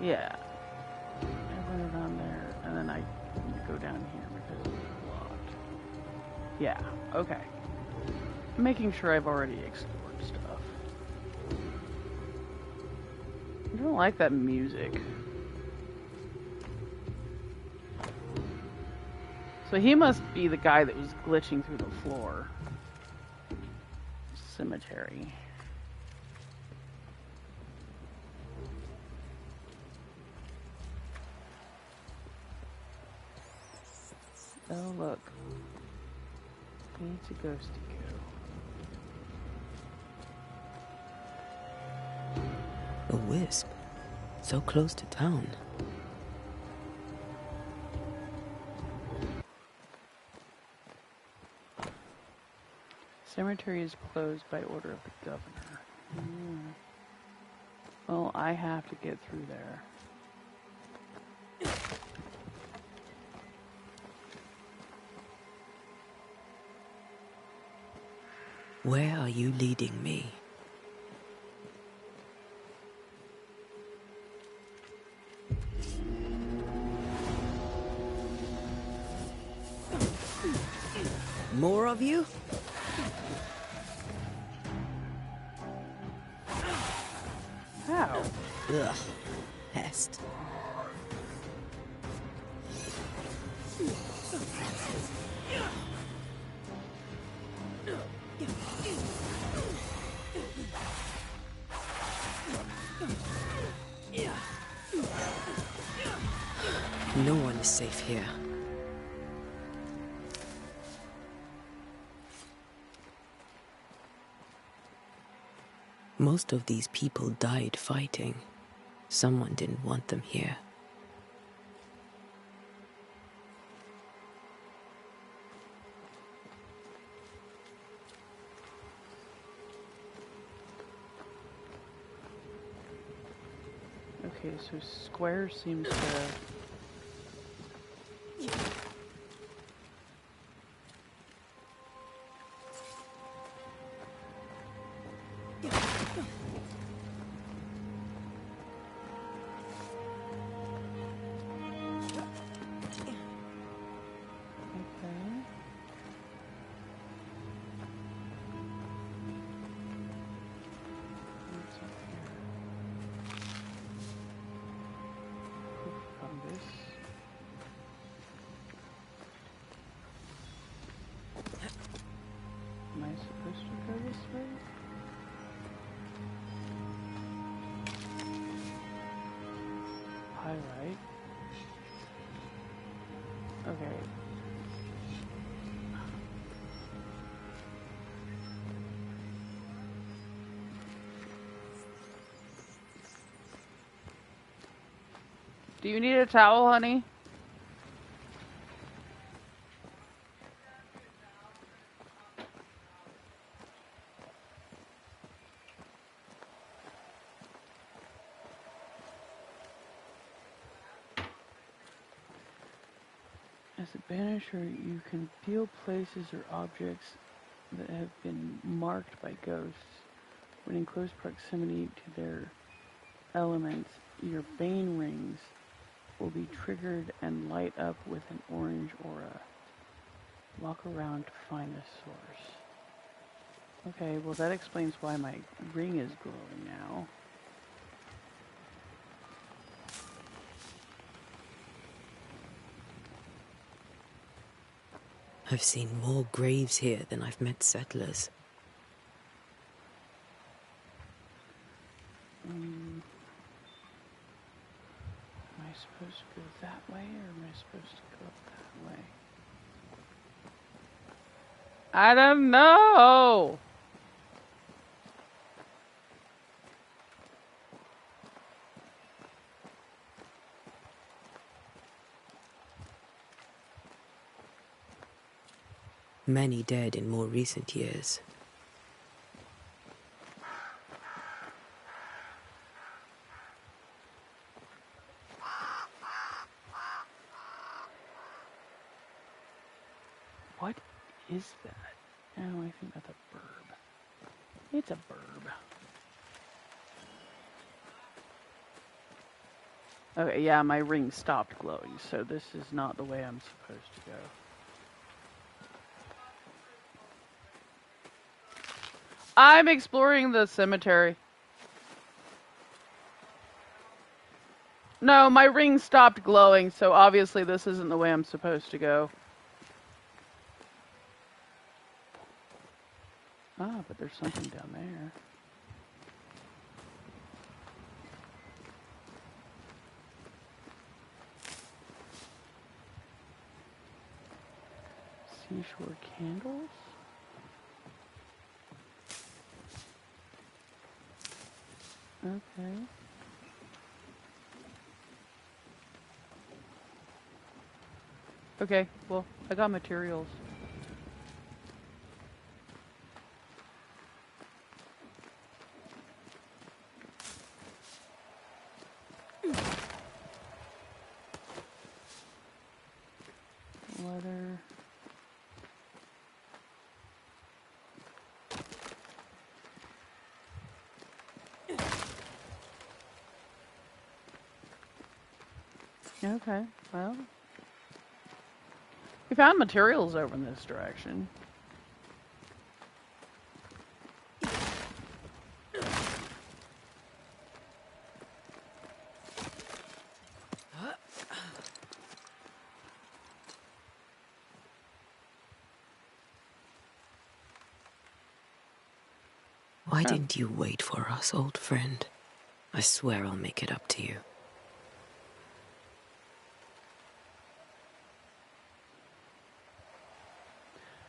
Yeah. I went around there, and then I go down here because it's locked. Yeah, okay. Making sure I've already explored stuff. I don't like that music. So he must be the guy that was glitching through the floor. Cemetery. Oh, look. It's a ghosty A wisp. So close to town. Cemetery is closed by order of the governor. Well, I have to get through there. Where are you leading me? More of you? How? Ugh. Pest. No one is safe here. Most of these people died fighting. Someone didn't want them here. Okay, so Square seems to... Am I supposed to go this way? Highlight. Okay. Do you need a towel, honey? As a banisher, you can feel places or objects that have been marked by ghosts. When in close proximity to their elements, your bane rings will be triggered and light up with an orange aura. Walk around to find the source. Okay, well that explains why my ring is glowing now. I've seen more graves here than I've met settlers. Am I supposed to go that way, or am I supposed to go that way? I don't know! Many dead in more recent years. What is that? Oh, I think that's a burb. It's a burb. Okay, yeah, my ring stopped glowing, so this is not the way I'm supposed to go. I'm exploring the cemetery. No, my ring stopped glowing, so obviously this isn't the way I'm supposed to go. Ah, but there's something down there. Seashore candles? Okay. Okay, well, I got materials. Leather. Okay, well. We found materials over in this direction. Why didn't you wait for us, old friend? I swear I'll make it up to you.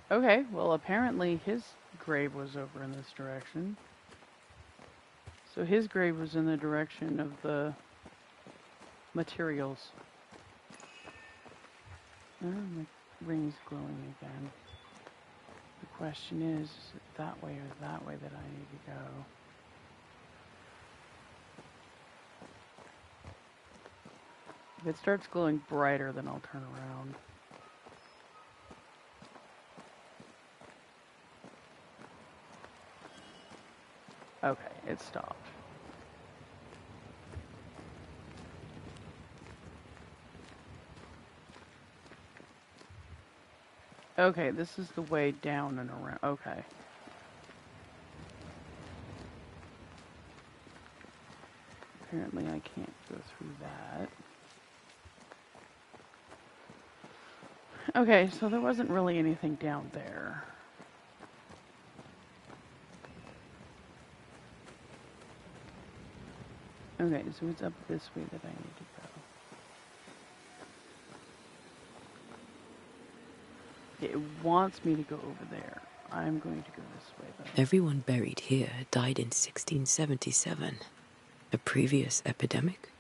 Okay, well apparently his grave was over in this direction. So his grave was in the direction of the materials. Oh, my ring's glowing again. The question is it that way or that way that I need to go? If it starts glowing brighter, then I'll turn around. Okay, it stopped. Okay, this is the way down and around. Okay. Apparently I can't go through that. Okay, so there wasn't really anything down there. Okay, so it's up this way that I need to go. It wants me to go over there. I'm going to go this way, though. Everyone buried here died in 1677. A previous epidemic?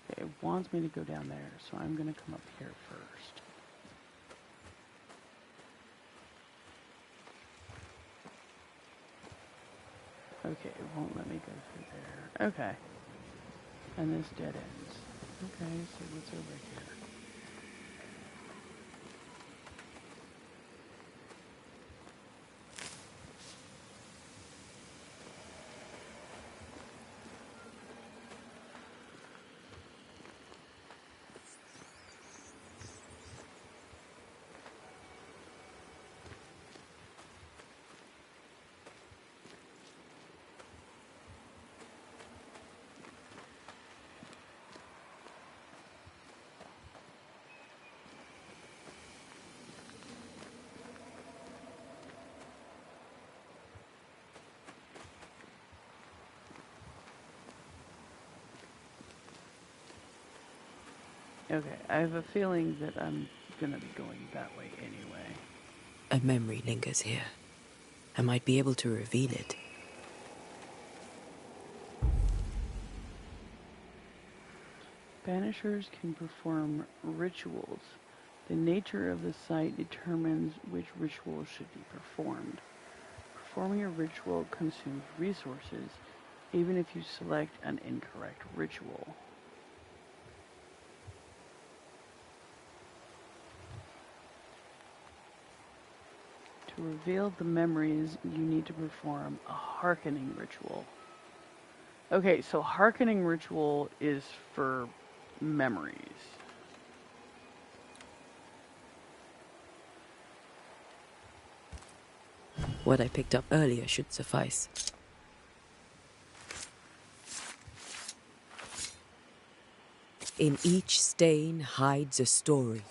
Okay, it wants me to go down there, so I'm going to come up here first. Okay, it won't let me go through there. Okay. And this dead ends. Okay, so what's over here? Okay, I have a feeling that I'm gonna be going that way anyway. A memory lingers here. I might be able to reveal it. Banishers can perform rituals. The nature of the site determines which rituals should be performed. Performing a ritual consumes resources, even if you select an incorrect ritual. To reveal the memories, you need to perform a hearkening ritual. Okay, so hearkening ritual is for memories. What I picked up earlier should suffice. In each stain hides a story.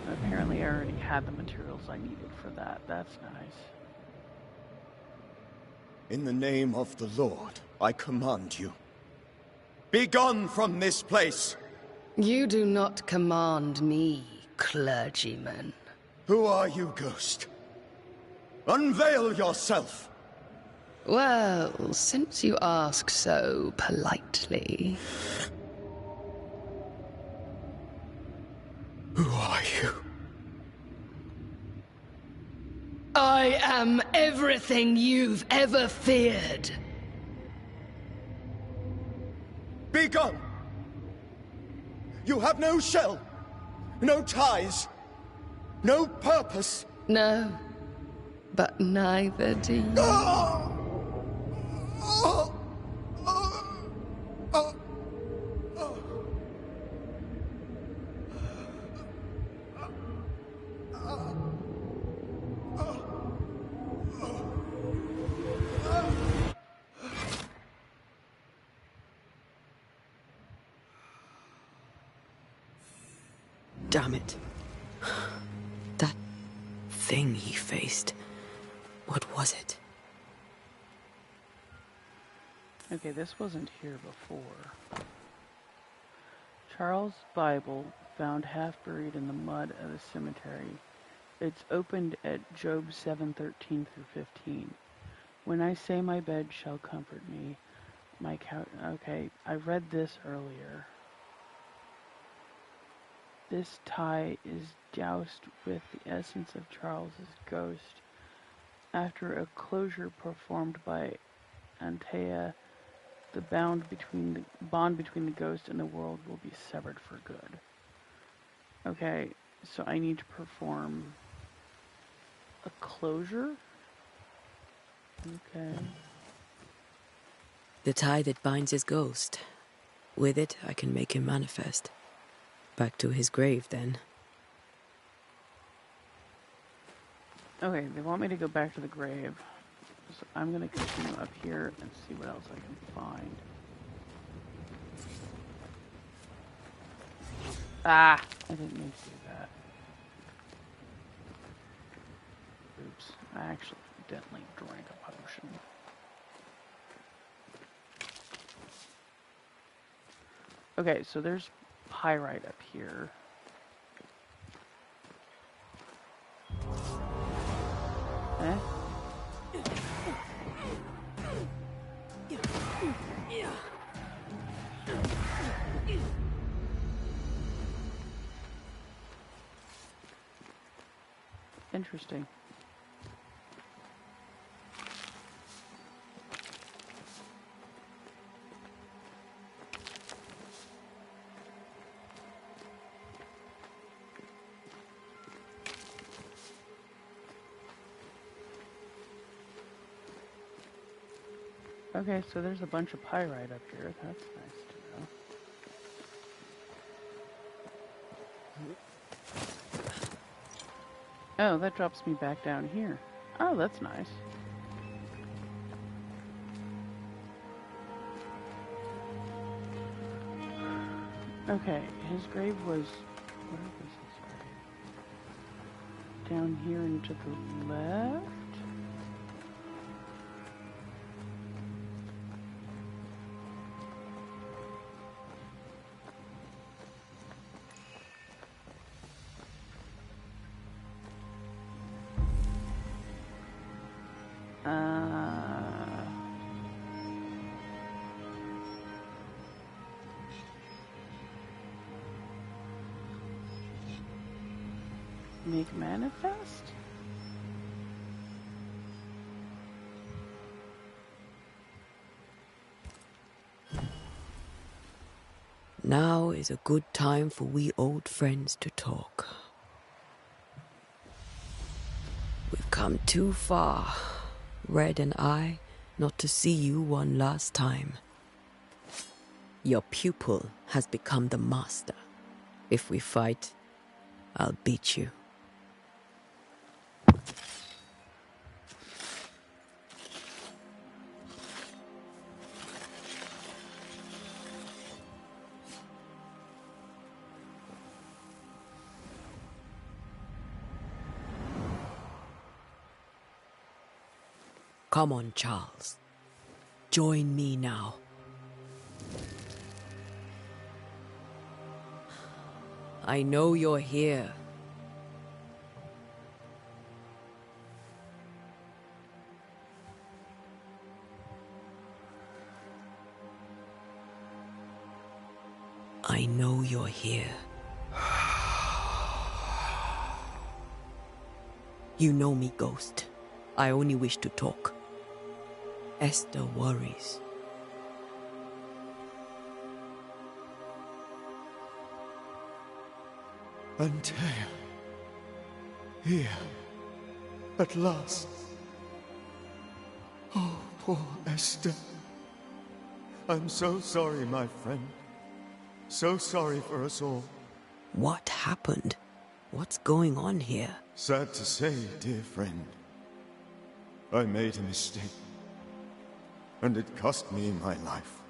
Apparently I already had the materials I needed for that. That's nice. In the name of the Lord, I command you. Be gone from this place! You do not command me, clergyman. Who are you, ghost? Unveil yourself! Well, since you ask so politely... Who are you? I am everything you've ever feared. Be gone! You have no shell, no ties, no purpose. No, but neither do you. Damn it. That thing he faced. What was it? Okay, this wasn't here before. Charles' Bible, found half buried in the mud of the cemetery. It's opened at Job 7:13 through 15. When I say my bed shall comfort me, my couch... Okay, I read this earlier. This tie is doused with the essence of Charles's ghost. After a closure performed by Antea, the bond between the ghost and the world will be severed for good. Okay, so I need to perform a closure? Okay. The tie that binds his ghost. With it, I can make him manifest. Back to his grave, then. Okay, they want me to go back to the grave. So I'm going to continue up here and see what else I can find. Ah! I didn't mean to do that. Oops. I actually accidentally drank a potion. Okay, so there's pyrite up here. Eh? Interesting. Okay, so there's a bunch of pyrite up here. That's nice to know. Oh, that drops me back down here. Oh, that's nice. Okay, his grave was... Where was his grave? Down here and to the left? Make manifest? Now is a good time for we old friends to talk. We've come too far, Red and I, not to see you one last time. Your pupil has become the master. If we fight, I'll beat you. Come on, Charles. Join me now. I know you're here. I know you're here. You know me, Ghost. I only wish to talk. Esther worries. Antea. Here. At last. Oh, poor Esther. I'm so sorry, my friend. So sorry for us all. What happened? What's going on here? Sad to say, dear friend. I made a mistake. And it cost me my life.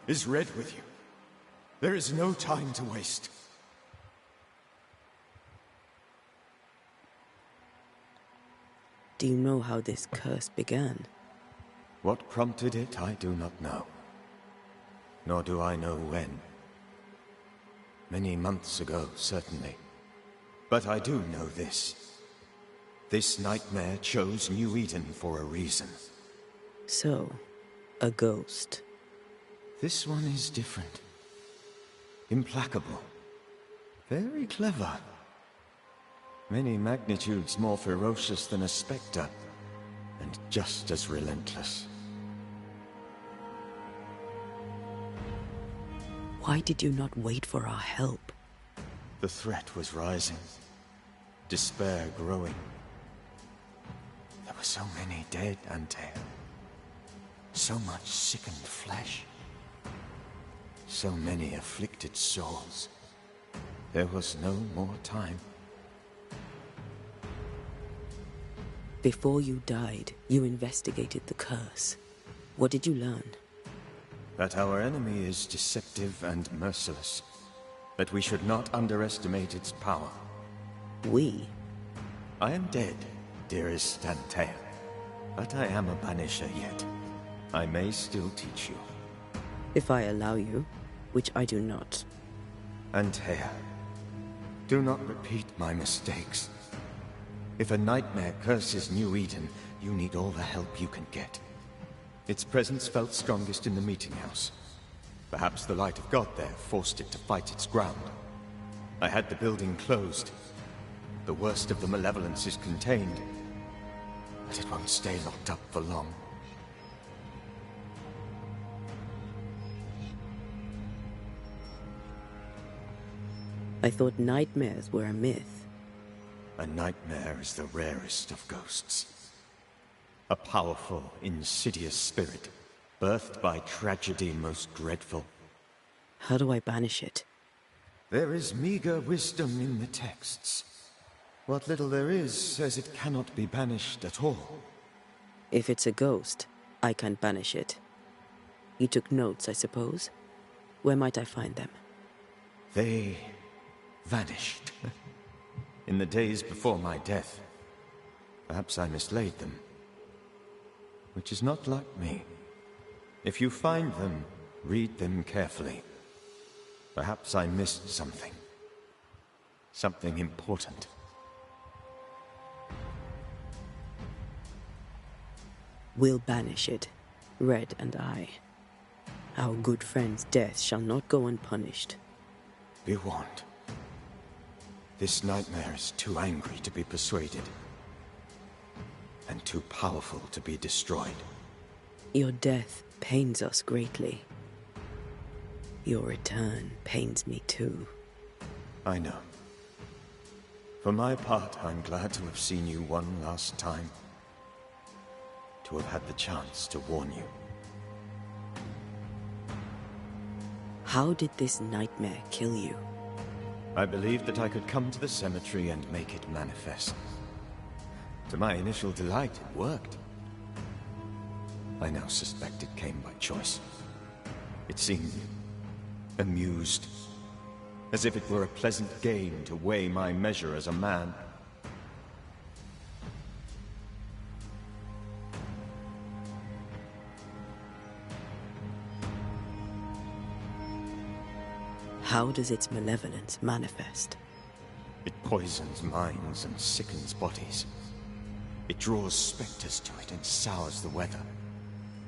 Is Red with you? There is no time to waste. Do you know how this curse began? What prompted it, I do not know. Nor do I know when. Many months ago, certainly. But I do know this. This nightmare chose New Eden for a reason. So, a ghost. This one is different. Implacable. Very clever. Many magnitudes more ferocious than a spectre, and just as relentless. Why did you not wait for our help? The threat was rising. Despair growing. There were so many dead, Antea. So much sickened flesh. So many afflicted souls. There was no more time. Before you died, you investigated the curse. What did you learn? That our enemy is deceptive and merciless. That we should not underestimate its power. We? I am dead, dearest Antea. But I am a Banisher yet. I may still teach you. If I allow you, which I do not. Antea, do not repeat my mistakes. If a nightmare curses New Eden, you need all the help you can get. Its presence felt strongest in the meeting house. Perhaps the light of God there forced it to fight its ground. I had the building closed. The worst of the malevolence is contained, but it won't stay locked up for long. I thought nightmares were a myth. A nightmare is the rarest of ghosts. A powerful, insidious spirit, birthed by tragedy most dreadful. How do I banish it? There is meager wisdom in the texts. What little there is says it cannot be banished at all. If it's a ghost, I can't banish it. You took notes, I suppose? Where might I find them? They vanished. In the days before my death. Perhaps I mislaid them. Which is not like me. If you find them, read them carefully. Perhaps I missed something. Something important. We'll banish it, Red and I. Our good friend's death shall not go unpunished. Be warned. This nightmare is too angry to be persuaded, and too powerful to be destroyed. Your death pains us greatly. Your return pains me too. I know. For my part, I'm glad to have seen you one last time. To have had the chance to warn you. How did this nightmare kill you? I believed that I could come to the cemetery and make it manifest. To my initial delight, it worked. I now suspect it came by choice. It seemed amused, as if it were a pleasant game to weigh my measure as a man. How does its malevolence manifest? It poisons minds and sickens bodies. It draws specters to it and sours the weather.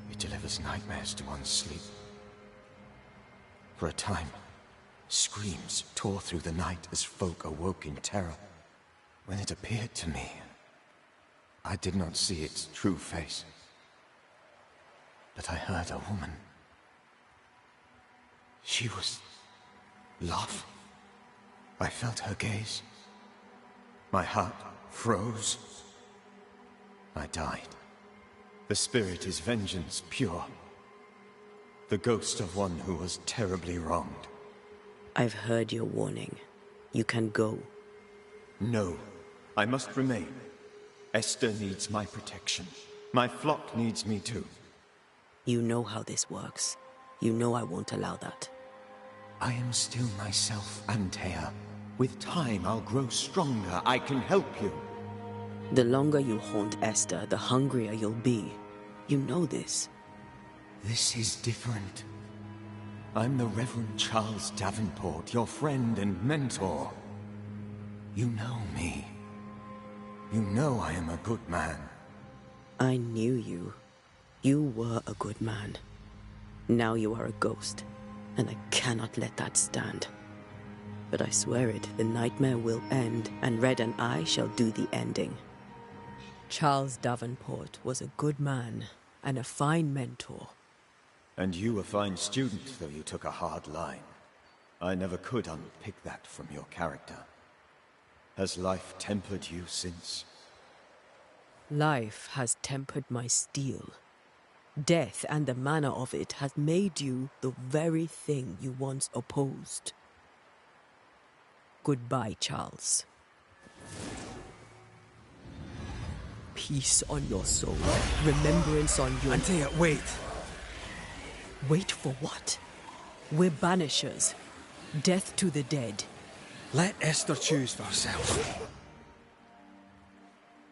It delivers nightmares to one's sleep. For a time, screams tore through the night as folk awoke in terror. When it appeared to me, I did not see its true face. But I heard a woman. She was love. I felt her gaze. My heart froze. I died. The spirit is vengeance pure. The ghost of one who was terribly wronged. I've heard your warning. You can go. No, I must remain. Esther needs my protection. My flock needs me too. You know how this works. You know I won't allow that. I am still myself, Antea. With time, I'll grow stronger. I can help you. The longer you haunt Esther, the hungrier you'll be. You know this. This is different. I'm the Reverend Charles Davenport, your friend and mentor. You know me. You know I am a good man. I knew you. You were a good man. Now you are a ghost, and I cannot let that stand. But I swear it, the nightmare will end, and Red and I shall do the ending. Charles Davenport was a good man, and a fine mentor. And you a fine student, though you took a hard line. I never could unpick that from your character. Has life tempered you since? Life has tempered my steel. Death and the manner of it has made you the very thing you once opposed. Goodbye, Charles. Peace on your soul. Remembrance on your... Antea, wait. Wait for what? We're banishers. Death to the dead. Let Esther choose for herself.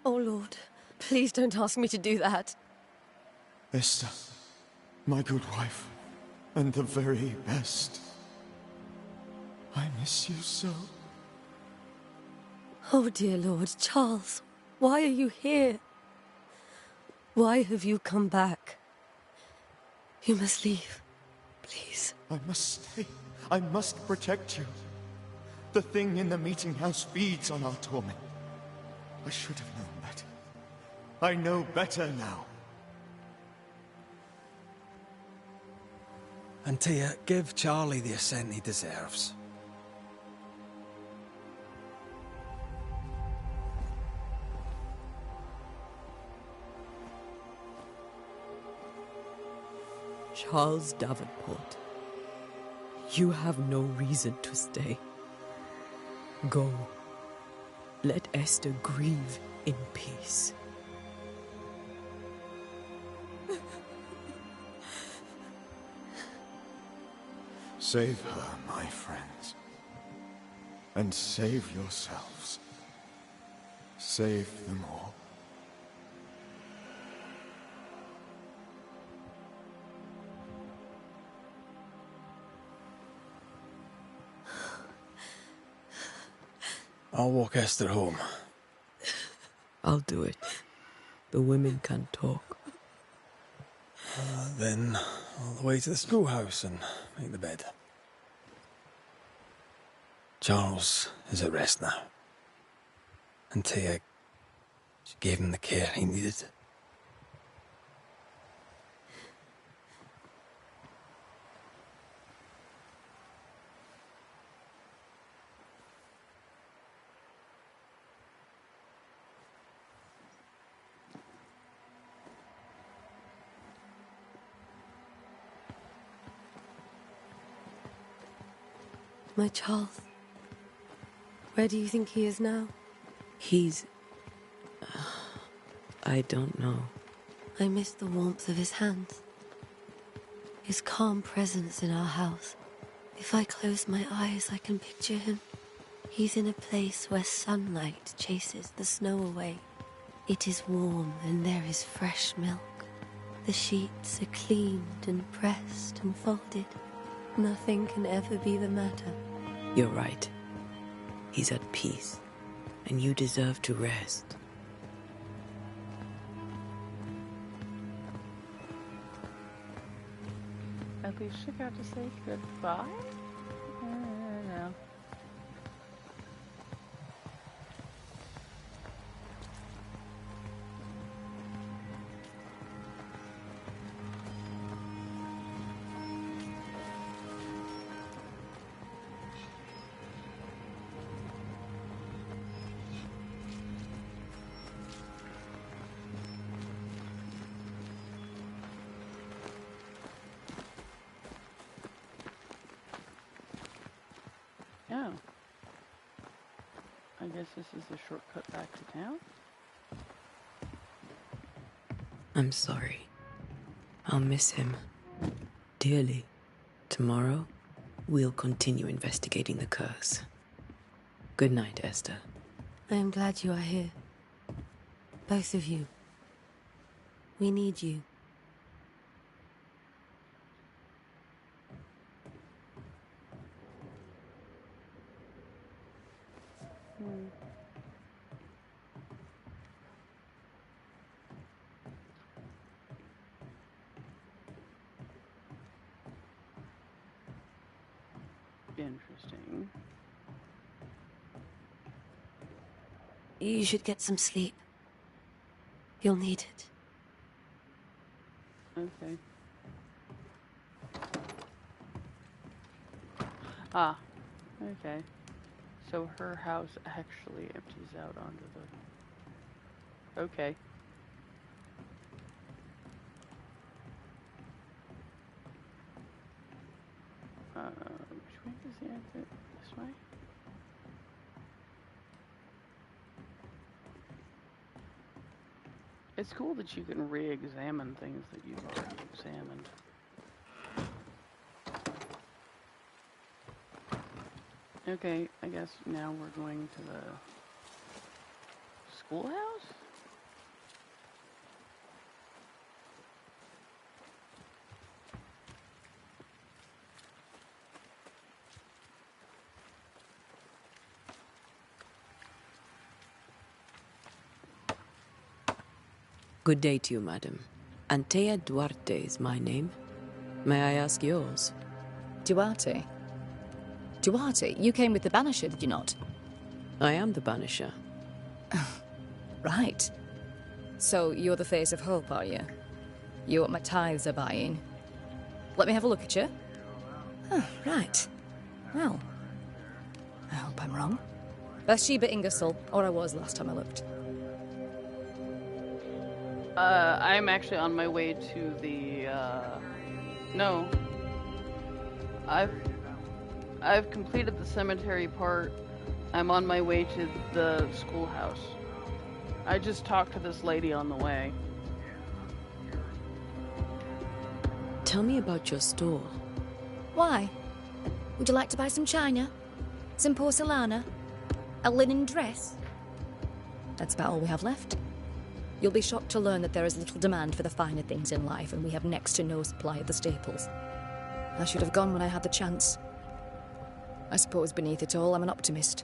Oh, Lord, please don't ask me to do that. Esther, my good wife, and the very best. I miss you so. Oh, dear Lord, Charles, why are you here? Why have you come back? You must leave, please. I must stay. I must protect you. The thing in the meeting house feeds on our torment. I should have known better. I know better now. Antea, give Charlie the ascent he deserves. Charles Davenport, you have no reason to stay. Go. Let Esther grieve in peace. Save her, my friends. And save yourselves. Save them all. I'll walk Esther home. I'll do it. The women can talk. Then all the way to the schoolhouse and make the bed. Charles is at rest now. And Tia, she gave him the care he needed. My Charles. Where do you think he is now? He's... I don't know. I miss the warmth of his hands. His calm presence in our house. If I close my eyes, I can picture him. He's in a place where sunlight chases the snow away. It is warm and there is fresh milk. The sheets are cleaned and pressed and folded. Nothing can ever be the matter. You're right. He's at peace, and you deserve to rest. At least she got to say goodbye? No. Oh. I guess this is the shortcut back to town? I'm sorry. I'll miss him dearly. Tomorrow, we'll continue investigating the curse. Good night, Esther. I am glad you are here. Both of you. We need you. Interesting. You should get some sleep. You'll need it. Okay. Ah, okay. So her house actually empties out onto the... Okay. Which way is the exit? This way? It's cool that you can re-examine things that you've already examined. Okay, I guess now we're going to the schoolhouse? Good day to you, madam. Antea Duarte is my name. May I ask yours? Duarte? Duarte, you came with the Banisher, did you not? I am the Banisher. Right. So you're the face of hope, are you? You're what my tithes are buying. Let me have a look at you. Oh, right. Well, I hope I'm wrong. Bathsheba Ingersoll, or I was last time I looked. I'm actually on my way to the, no. I've completed the cemetery part. I'm on my way to the schoolhouse. I just talked to this lady on the way. Tell me about your store. Why? Would you like to buy some china? Some porcelana? A linen dress? That's about all we have left. You'll be shocked to learn that there is little demand for the finer things in life, and we have next to no supply of the staples. I should have gone when I had the chance. I suppose beneath it all, I'm an optimist.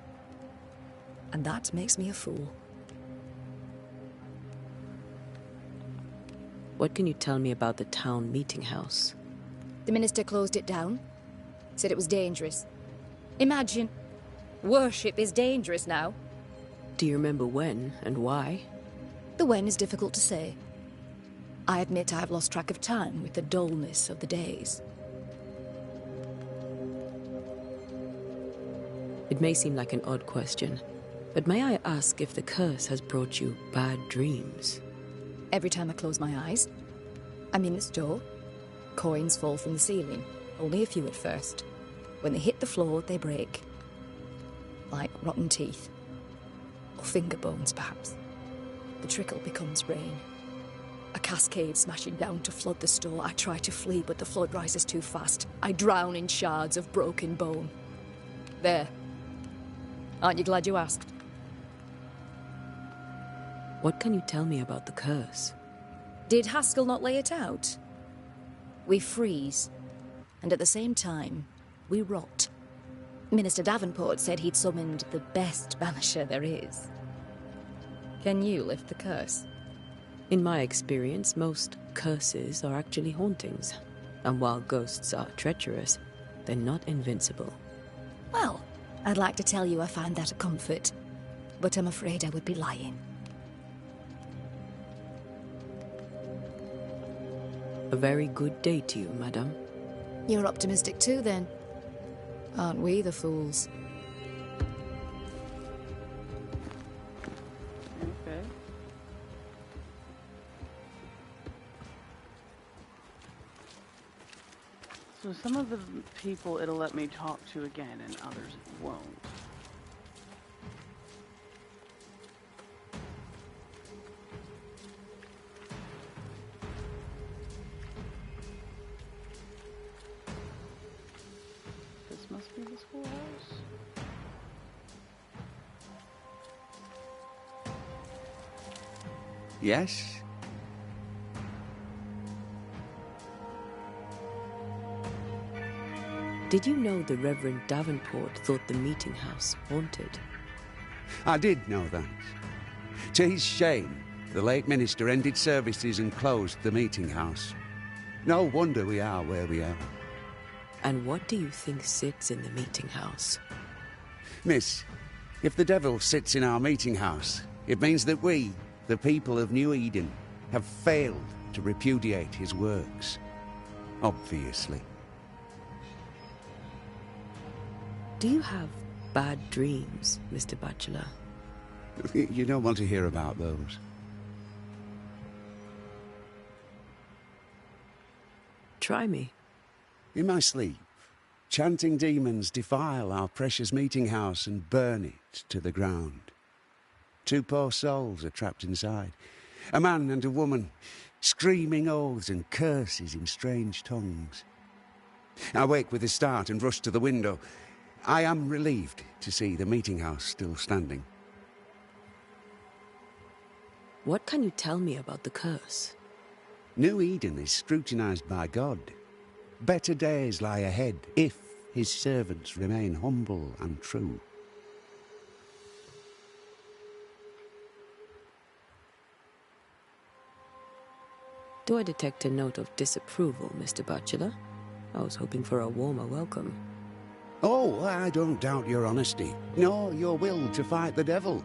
And that makes me a fool. What can you tell me about the town meeting house? The minister closed it down. Said it was dangerous. Imagine. Worship is dangerous now. Do you remember when and why? The when is difficult to say. I admit I've lost track of time with the dullness of the days. It may seem like an odd question, but may I ask if the curse has brought you bad dreams? Every time I close my eyes, I'm in this door. Coins fall from the ceiling. Only a few at first. When they hit the floor, they break. Like rotten teeth. Or finger bones, perhaps. The trickle becomes rain. A cascade smashing down to flood the store. I try to flee, but the flood rises too fast. I drown in shards of broken bone. There. Aren't you glad you asked? What can you tell me about the curse? Did Haskell not lay it out? We freeze, and at the same time, we rot. Minister Davenport said he'd summoned the best banisher there is. Can you lift the curse? In my experience, most curses are actually hauntings. And while ghosts are treacherous, they're not invincible. Well, I'd like to tell you I find that a comfort, but I'm afraid I would be lying. A very good day to you, madam. You're optimistic too, then. Aren't we the fools? Okay. So some of the people it'll let me talk to again, and others it won't. This must be the schoolhouse. Yes? Did you know the Reverend Davenport thought the meeting house haunted? I did know that. To his shame, the late minister ended services and closed the meeting house. No wonder we are where we are. And what do you think sits in the meeting house? Miss, if the devil sits in our meeting house, it means that we, the people of New Eden, have failed to repudiate his works. Obviously. Do you have bad dreams, Mr. Bachelor? You don't want to hear about those. Try me. In my sleep, chanting demons defile our precious meeting house and burn it to the ground. 2 poor souls are trapped inside. A man and a woman, screaming oaths and curses in strange tongues. I wake with a start and rush to the window. I am relieved to see the meeting house still standing. What can you tell me about the curse? New Eden is scrutinized by God. Better days lie ahead if his servants remain humble and true. Do I detect a note of disapproval, Mr. Bachelor? I was hoping for a warmer welcome. Oh, I don't doubt your honesty, nor your will to fight the devil.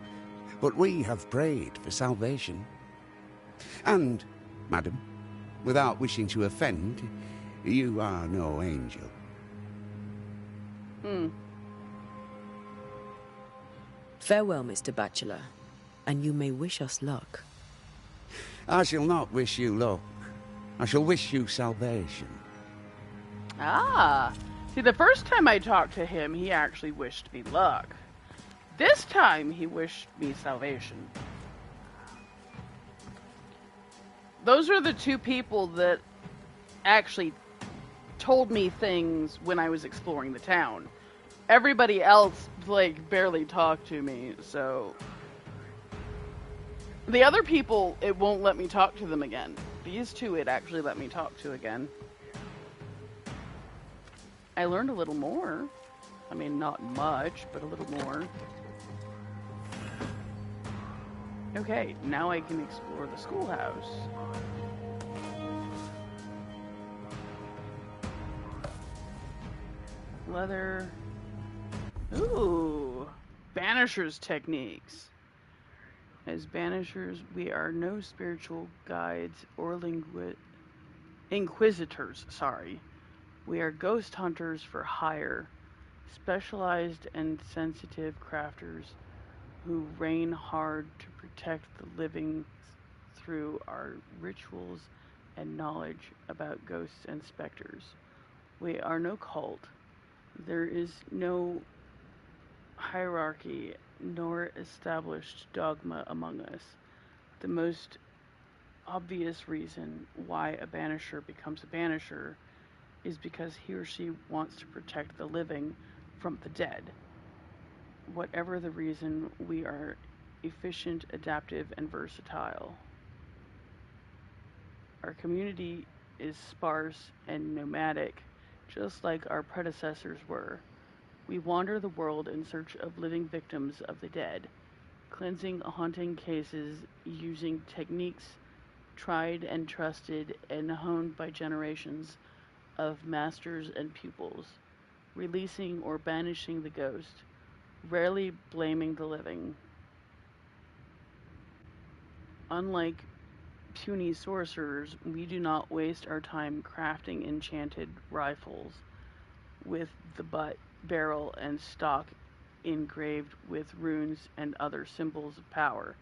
But we have prayed for salvation. And, madam, without wishing to offend, you are no angel. Farewell, Mr. Bachelor, and you may wish us luck. I shall not wish you luck. I shall wish you salvation. Ah. See, the first time I talked to him, he actually wished me luck. This time, he wished me salvation. Those are the 2 people that actually told me things when I was exploring the town. Everybody else, like, barely talked to me, so... The other people, it won't let me talk to them again. These 2, it actually let me talk to again. I learned a little more. I mean, not much, but a little more. Okay, now I can explore the schoolhouse. Leather. Ooh. Banishers techniques. As Banishers, we are no spiritual guides or inquisitors, We are ghost hunters for hire, specialized and sensitive crafters who reign hard to protect the living through our rituals and knowledge about ghosts and specters. We are no cult. There is no hierarchy nor established dogma among us. The most obvious reason why a banisher becomes a banisher is because he or she wants to protect the living from the dead. Whatever the reason, we are efficient, adaptive, and versatile. Our community is sparse and nomadic, just like our predecessors were. We wander the world in search of living victims of the dead, cleansing haunting cases using techniques tried and trusted and honed by generations of masters and pupils, releasing or banishing the ghost, rarely blaming the living. Unlike puny sorcerers, we do not waste our time crafting enchanted rifles with the butt, barrel, and stock engraved with runes and other symbols of power.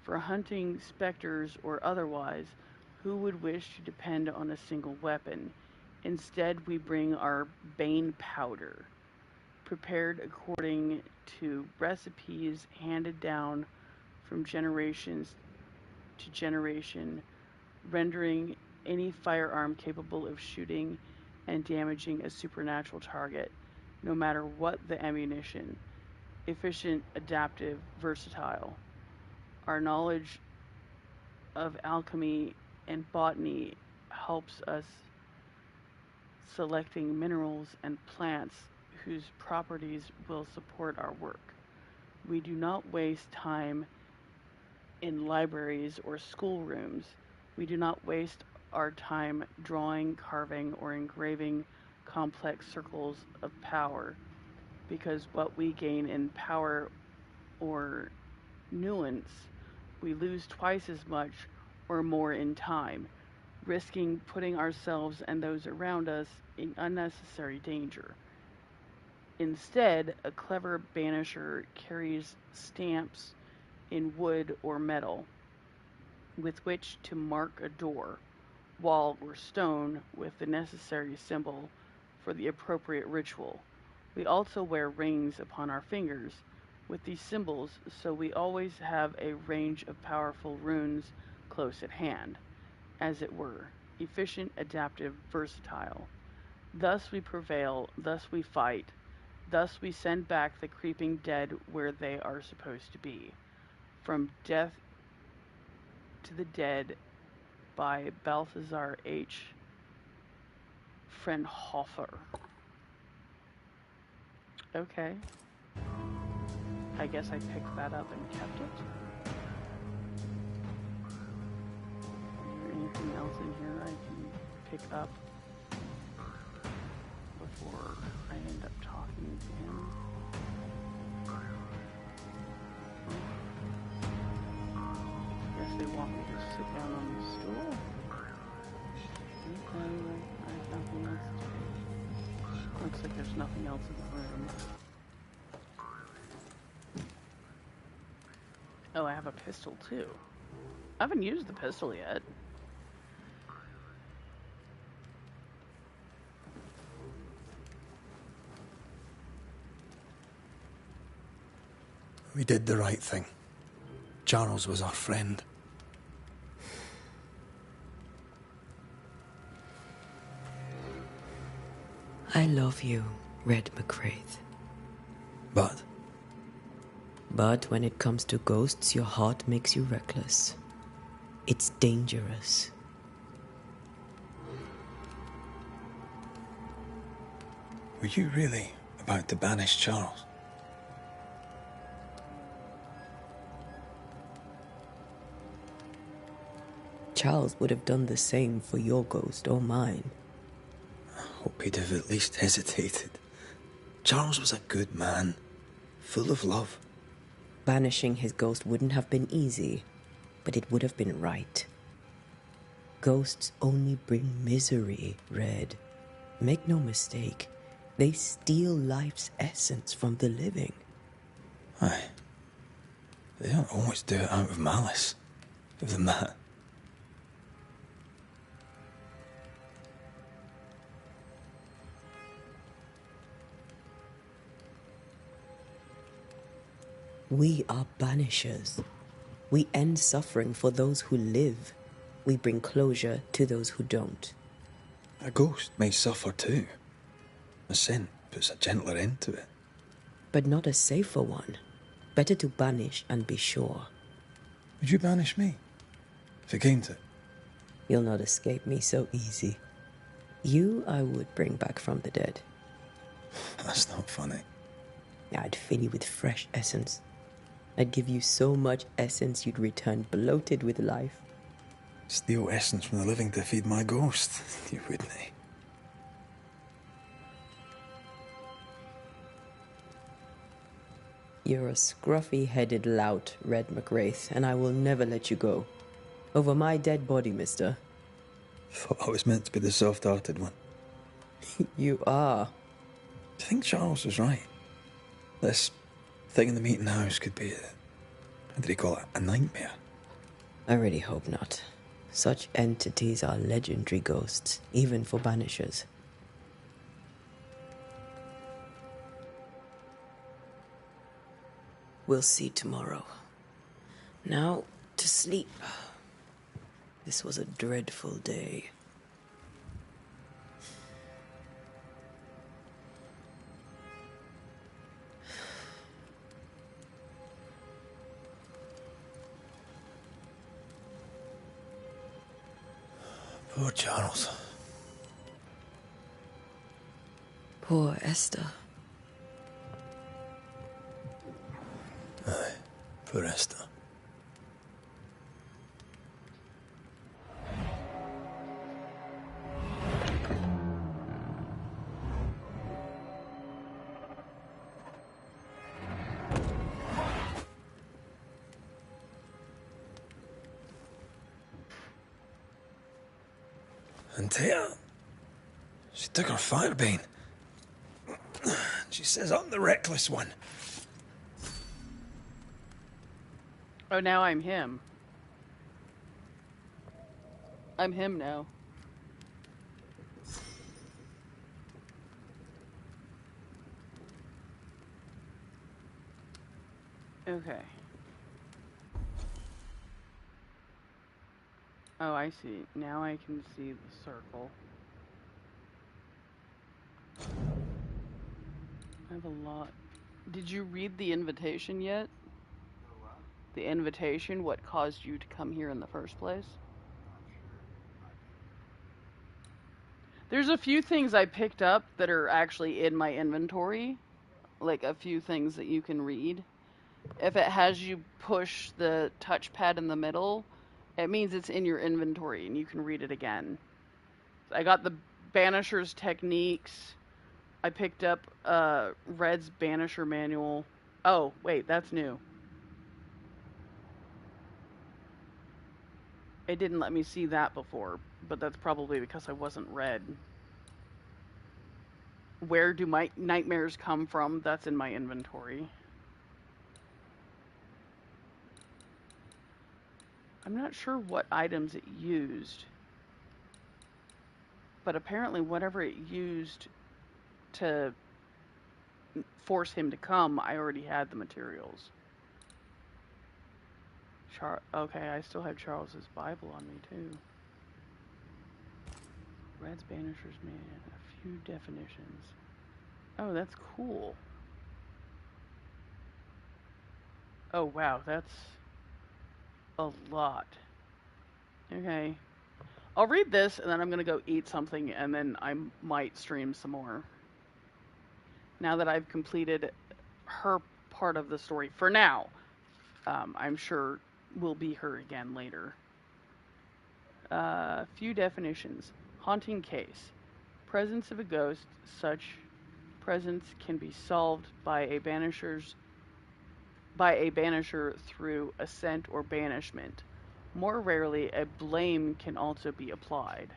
For hunting specters or otherwise, who would wish to depend on a single weapon? Instead, we bring our bane powder, prepared according to recipes handed down from generations to generation, rendering any firearm capable of shooting and damaging a supernatural target, no matter what the ammunition. Efficient, adaptive, versatile. Our knowledge of alchemy and botany helps us selecting minerals and plants whose properties will support our work. We do not waste time in libraries or schoolrooms. We do not waste our time drawing, carving, or engraving complex circles of power, because what we gain in power or nuance, we lose twice as much or more in time, risking putting ourselves and those around us in unnecessary danger. Instead, a clever banisher carries stamps in wood or metal with which to mark a door, wall, or stone with the necessary symbol for the appropriate ritual. We also wear rings upon our fingers with these symbols, so we always have a range of powerful runes close at hand, as it were, efficient, adaptive, versatile. Thus we prevail, thus we fight, thus we send back the creeping dead where they are supposed to be. From Death to the Dead by Balthazar H. Frenhofer. Okay. I guess I picked that up and kept it. Is there anything else in here I can pick up before I end up talking to him? I guess they want me to sit down on the stool. Okay, I have nothing else to do. Looks like there's nothing else in the room. Oh, I have a pistol too. I haven't used the pistol yet. We did the right thing. Charles was our friend. I love you, Red McCraith. But when it comes to ghosts, your heart makes you reckless. It's dangerous. Were you really about to banish Charles? Charles would have done the same for your ghost or mine. I hope he'd have at least hesitated. Charles was a good man, full of love. Banishing his ghost wouldn't have been easy, but it would have been right. Ghosts only bring misery, Red. Make no mistake, they steal life's essence from the living. Aye. They don't always do it out of malice. Give them that. We are banishers. We end suffering for those who live. We bring closure to those who don't. A ghost may suffer too. A sin puts a gentler end to it. But not a safer one. Better to banish and be sure. Would you banish me? If it came to it? You'll not escape me so easy. You I would bring back from the dead. That's not funny. I'd fill you with fresh essence. I'd give you so much essence you'd return bloated with life. Steal essence from the living to feed my ghost. You wouldn't. You're a scruffy-headed lout, Red McWraith, and I will never let you go. Over my dead body, mister. Thought I was meant to be the soft-hearted one. You are. Do you think Charles was right? This thing in the meeting house could be how did he call it? A nightmare? I really hope not. Such entities are legendary ghosts, even for banishers. We'll see tomorrow. Now, to sleep. This was a dreadful day. Poor Charles. Poor Esther. Aye, poor Esther. And Tia, she took her firebane. She says I'm the reckless one. Oh, now I'm him. I'm him now. Okay. Oh, I see. Now I can see the circle. I have a lot. Did you read the invitation yet? The invitation, what caused you to come here in the first place? There's a few things I picked up that are actually in my inventory. Like a few things that you can read. If it has you push the touchpad in the middle, it means it's in your inventory and you can read it again. I got the Banishers techniques. I picked up Red's Banisher manual. Oh, wait, that's new. It didn't let me see that before, but that's probably because I wasn't Red. Where do my nightmares come from? That's in my inventory. I'm not sure what items it used, but apparently whatever it used to force him to come, I already had the materials. Okay, I still have Charles's Bible on me too. Red's Banishers Man, a few definitions. Oh, that's cool. Oh wow, that's a lot. Okay. I'll read this and then I'm gonna go eat something and then I might stream some more. Now that I've completed her part of the story for now. I'm sure we'll be her again later. Few definitions. Haunting case. Presence of a ghost. Such presence can be solved by a banisher's by a banisher through ascent or banishment. More rarely, a blame can also be applied.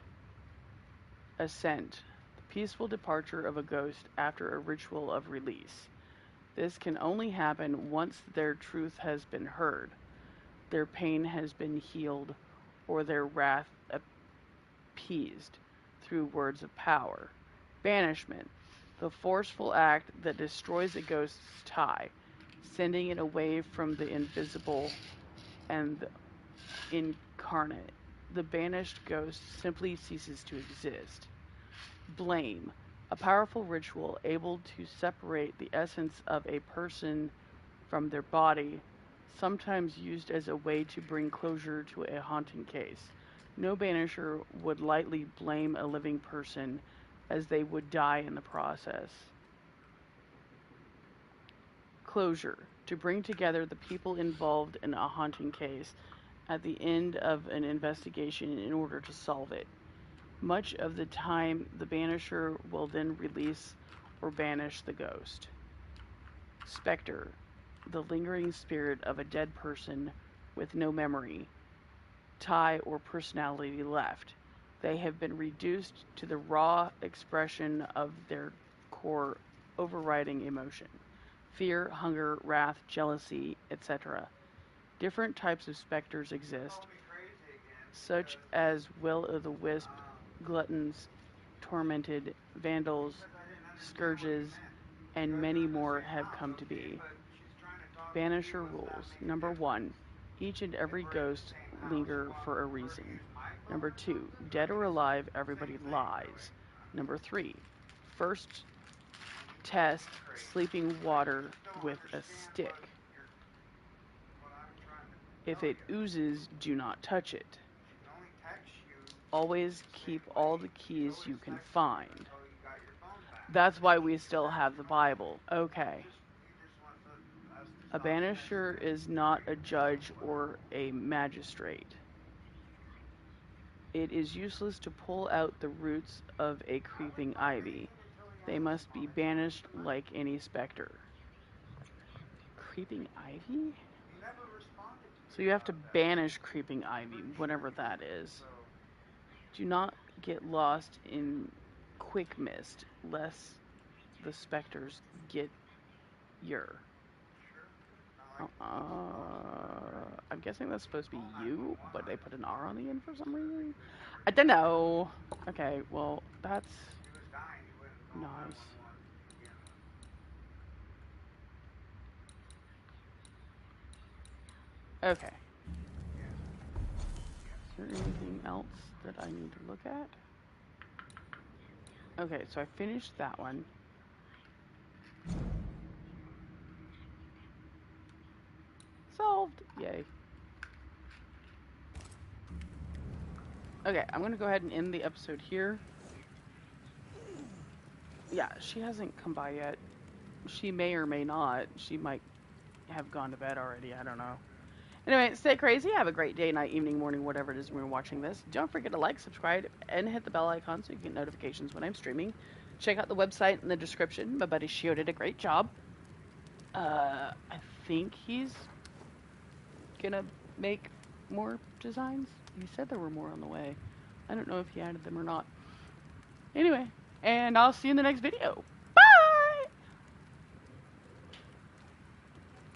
Ascent. The peaceful departure of a ghost after a ritual of release. This can only happen once their truth has been heard, their pain has been healed, or their wrath appeased through words of power. Banishment. The forceful act that destroys a ghost's tie, sending it away from the invisible and the incarnate. The banished ghost simply ceases to exist. Blame. A powerful ritual able to separate the essence of a person from their body, sometimes used as a way to bring closure to a haunting case. No banisher would lightly blame a living person, as they would die in the process. Closure. To bring together the people involved in a haunting case at the end of an investigation in order to solve it. Much of the time, the banisher will then release or banish the ghost. Spectre. The lingering spirit of a dead person with no memory, tie, or personality left. They have been reduced to the raw expression of their core overriding emotion. Fear, hunger, wrath, jealousy, etc. Different types of specters exist, such as will-o'-the-wisp, gluttons, tormented, vandals, scourges, and many more have come to be. Banisher rules. Number 1. Each and every ghost linger for a reason. Number 2. Dead or alive, everybody lies. Number 3. First, test sleeping water with a stick. If it oozes, do not touch it. Always keep all the keys you can find. That's why we still have the Bible. Okay. A banisher is not a judge or a magistrate. It is useless to pull out the roots of a creeping ivy. They must be banished like any specter. Creeping ivy? So you have to banish creeping ivy, whatever that is. Do not get lost in quick mist, lest the specters get your. I'm guessing that's supposed to be you, but they put an R on the end for some reason. I don't know. Okay, well, that's nice. Okay. Is there anything else that I need to look at? Okay, so I finished that one. Solved! Yay. Okay, I'm gonna go ahead and end the episode here. Yeah, she hasn't come by yet. She may or may not. She might have gone to bed already. I don't know. Anyway, stay crazy. Have a great day, night, evening, morning, whatever it is when you're watching this. Don't forget to like, subscribe, and hit the bell icon so you get notifications when I'm streaming. Check out the website in the description. My buddy Shio did a great job. I think he's gonna make more designs. He said there were more on the way. I don't know if he added them or not. Anyway, and I'll see you in the next video.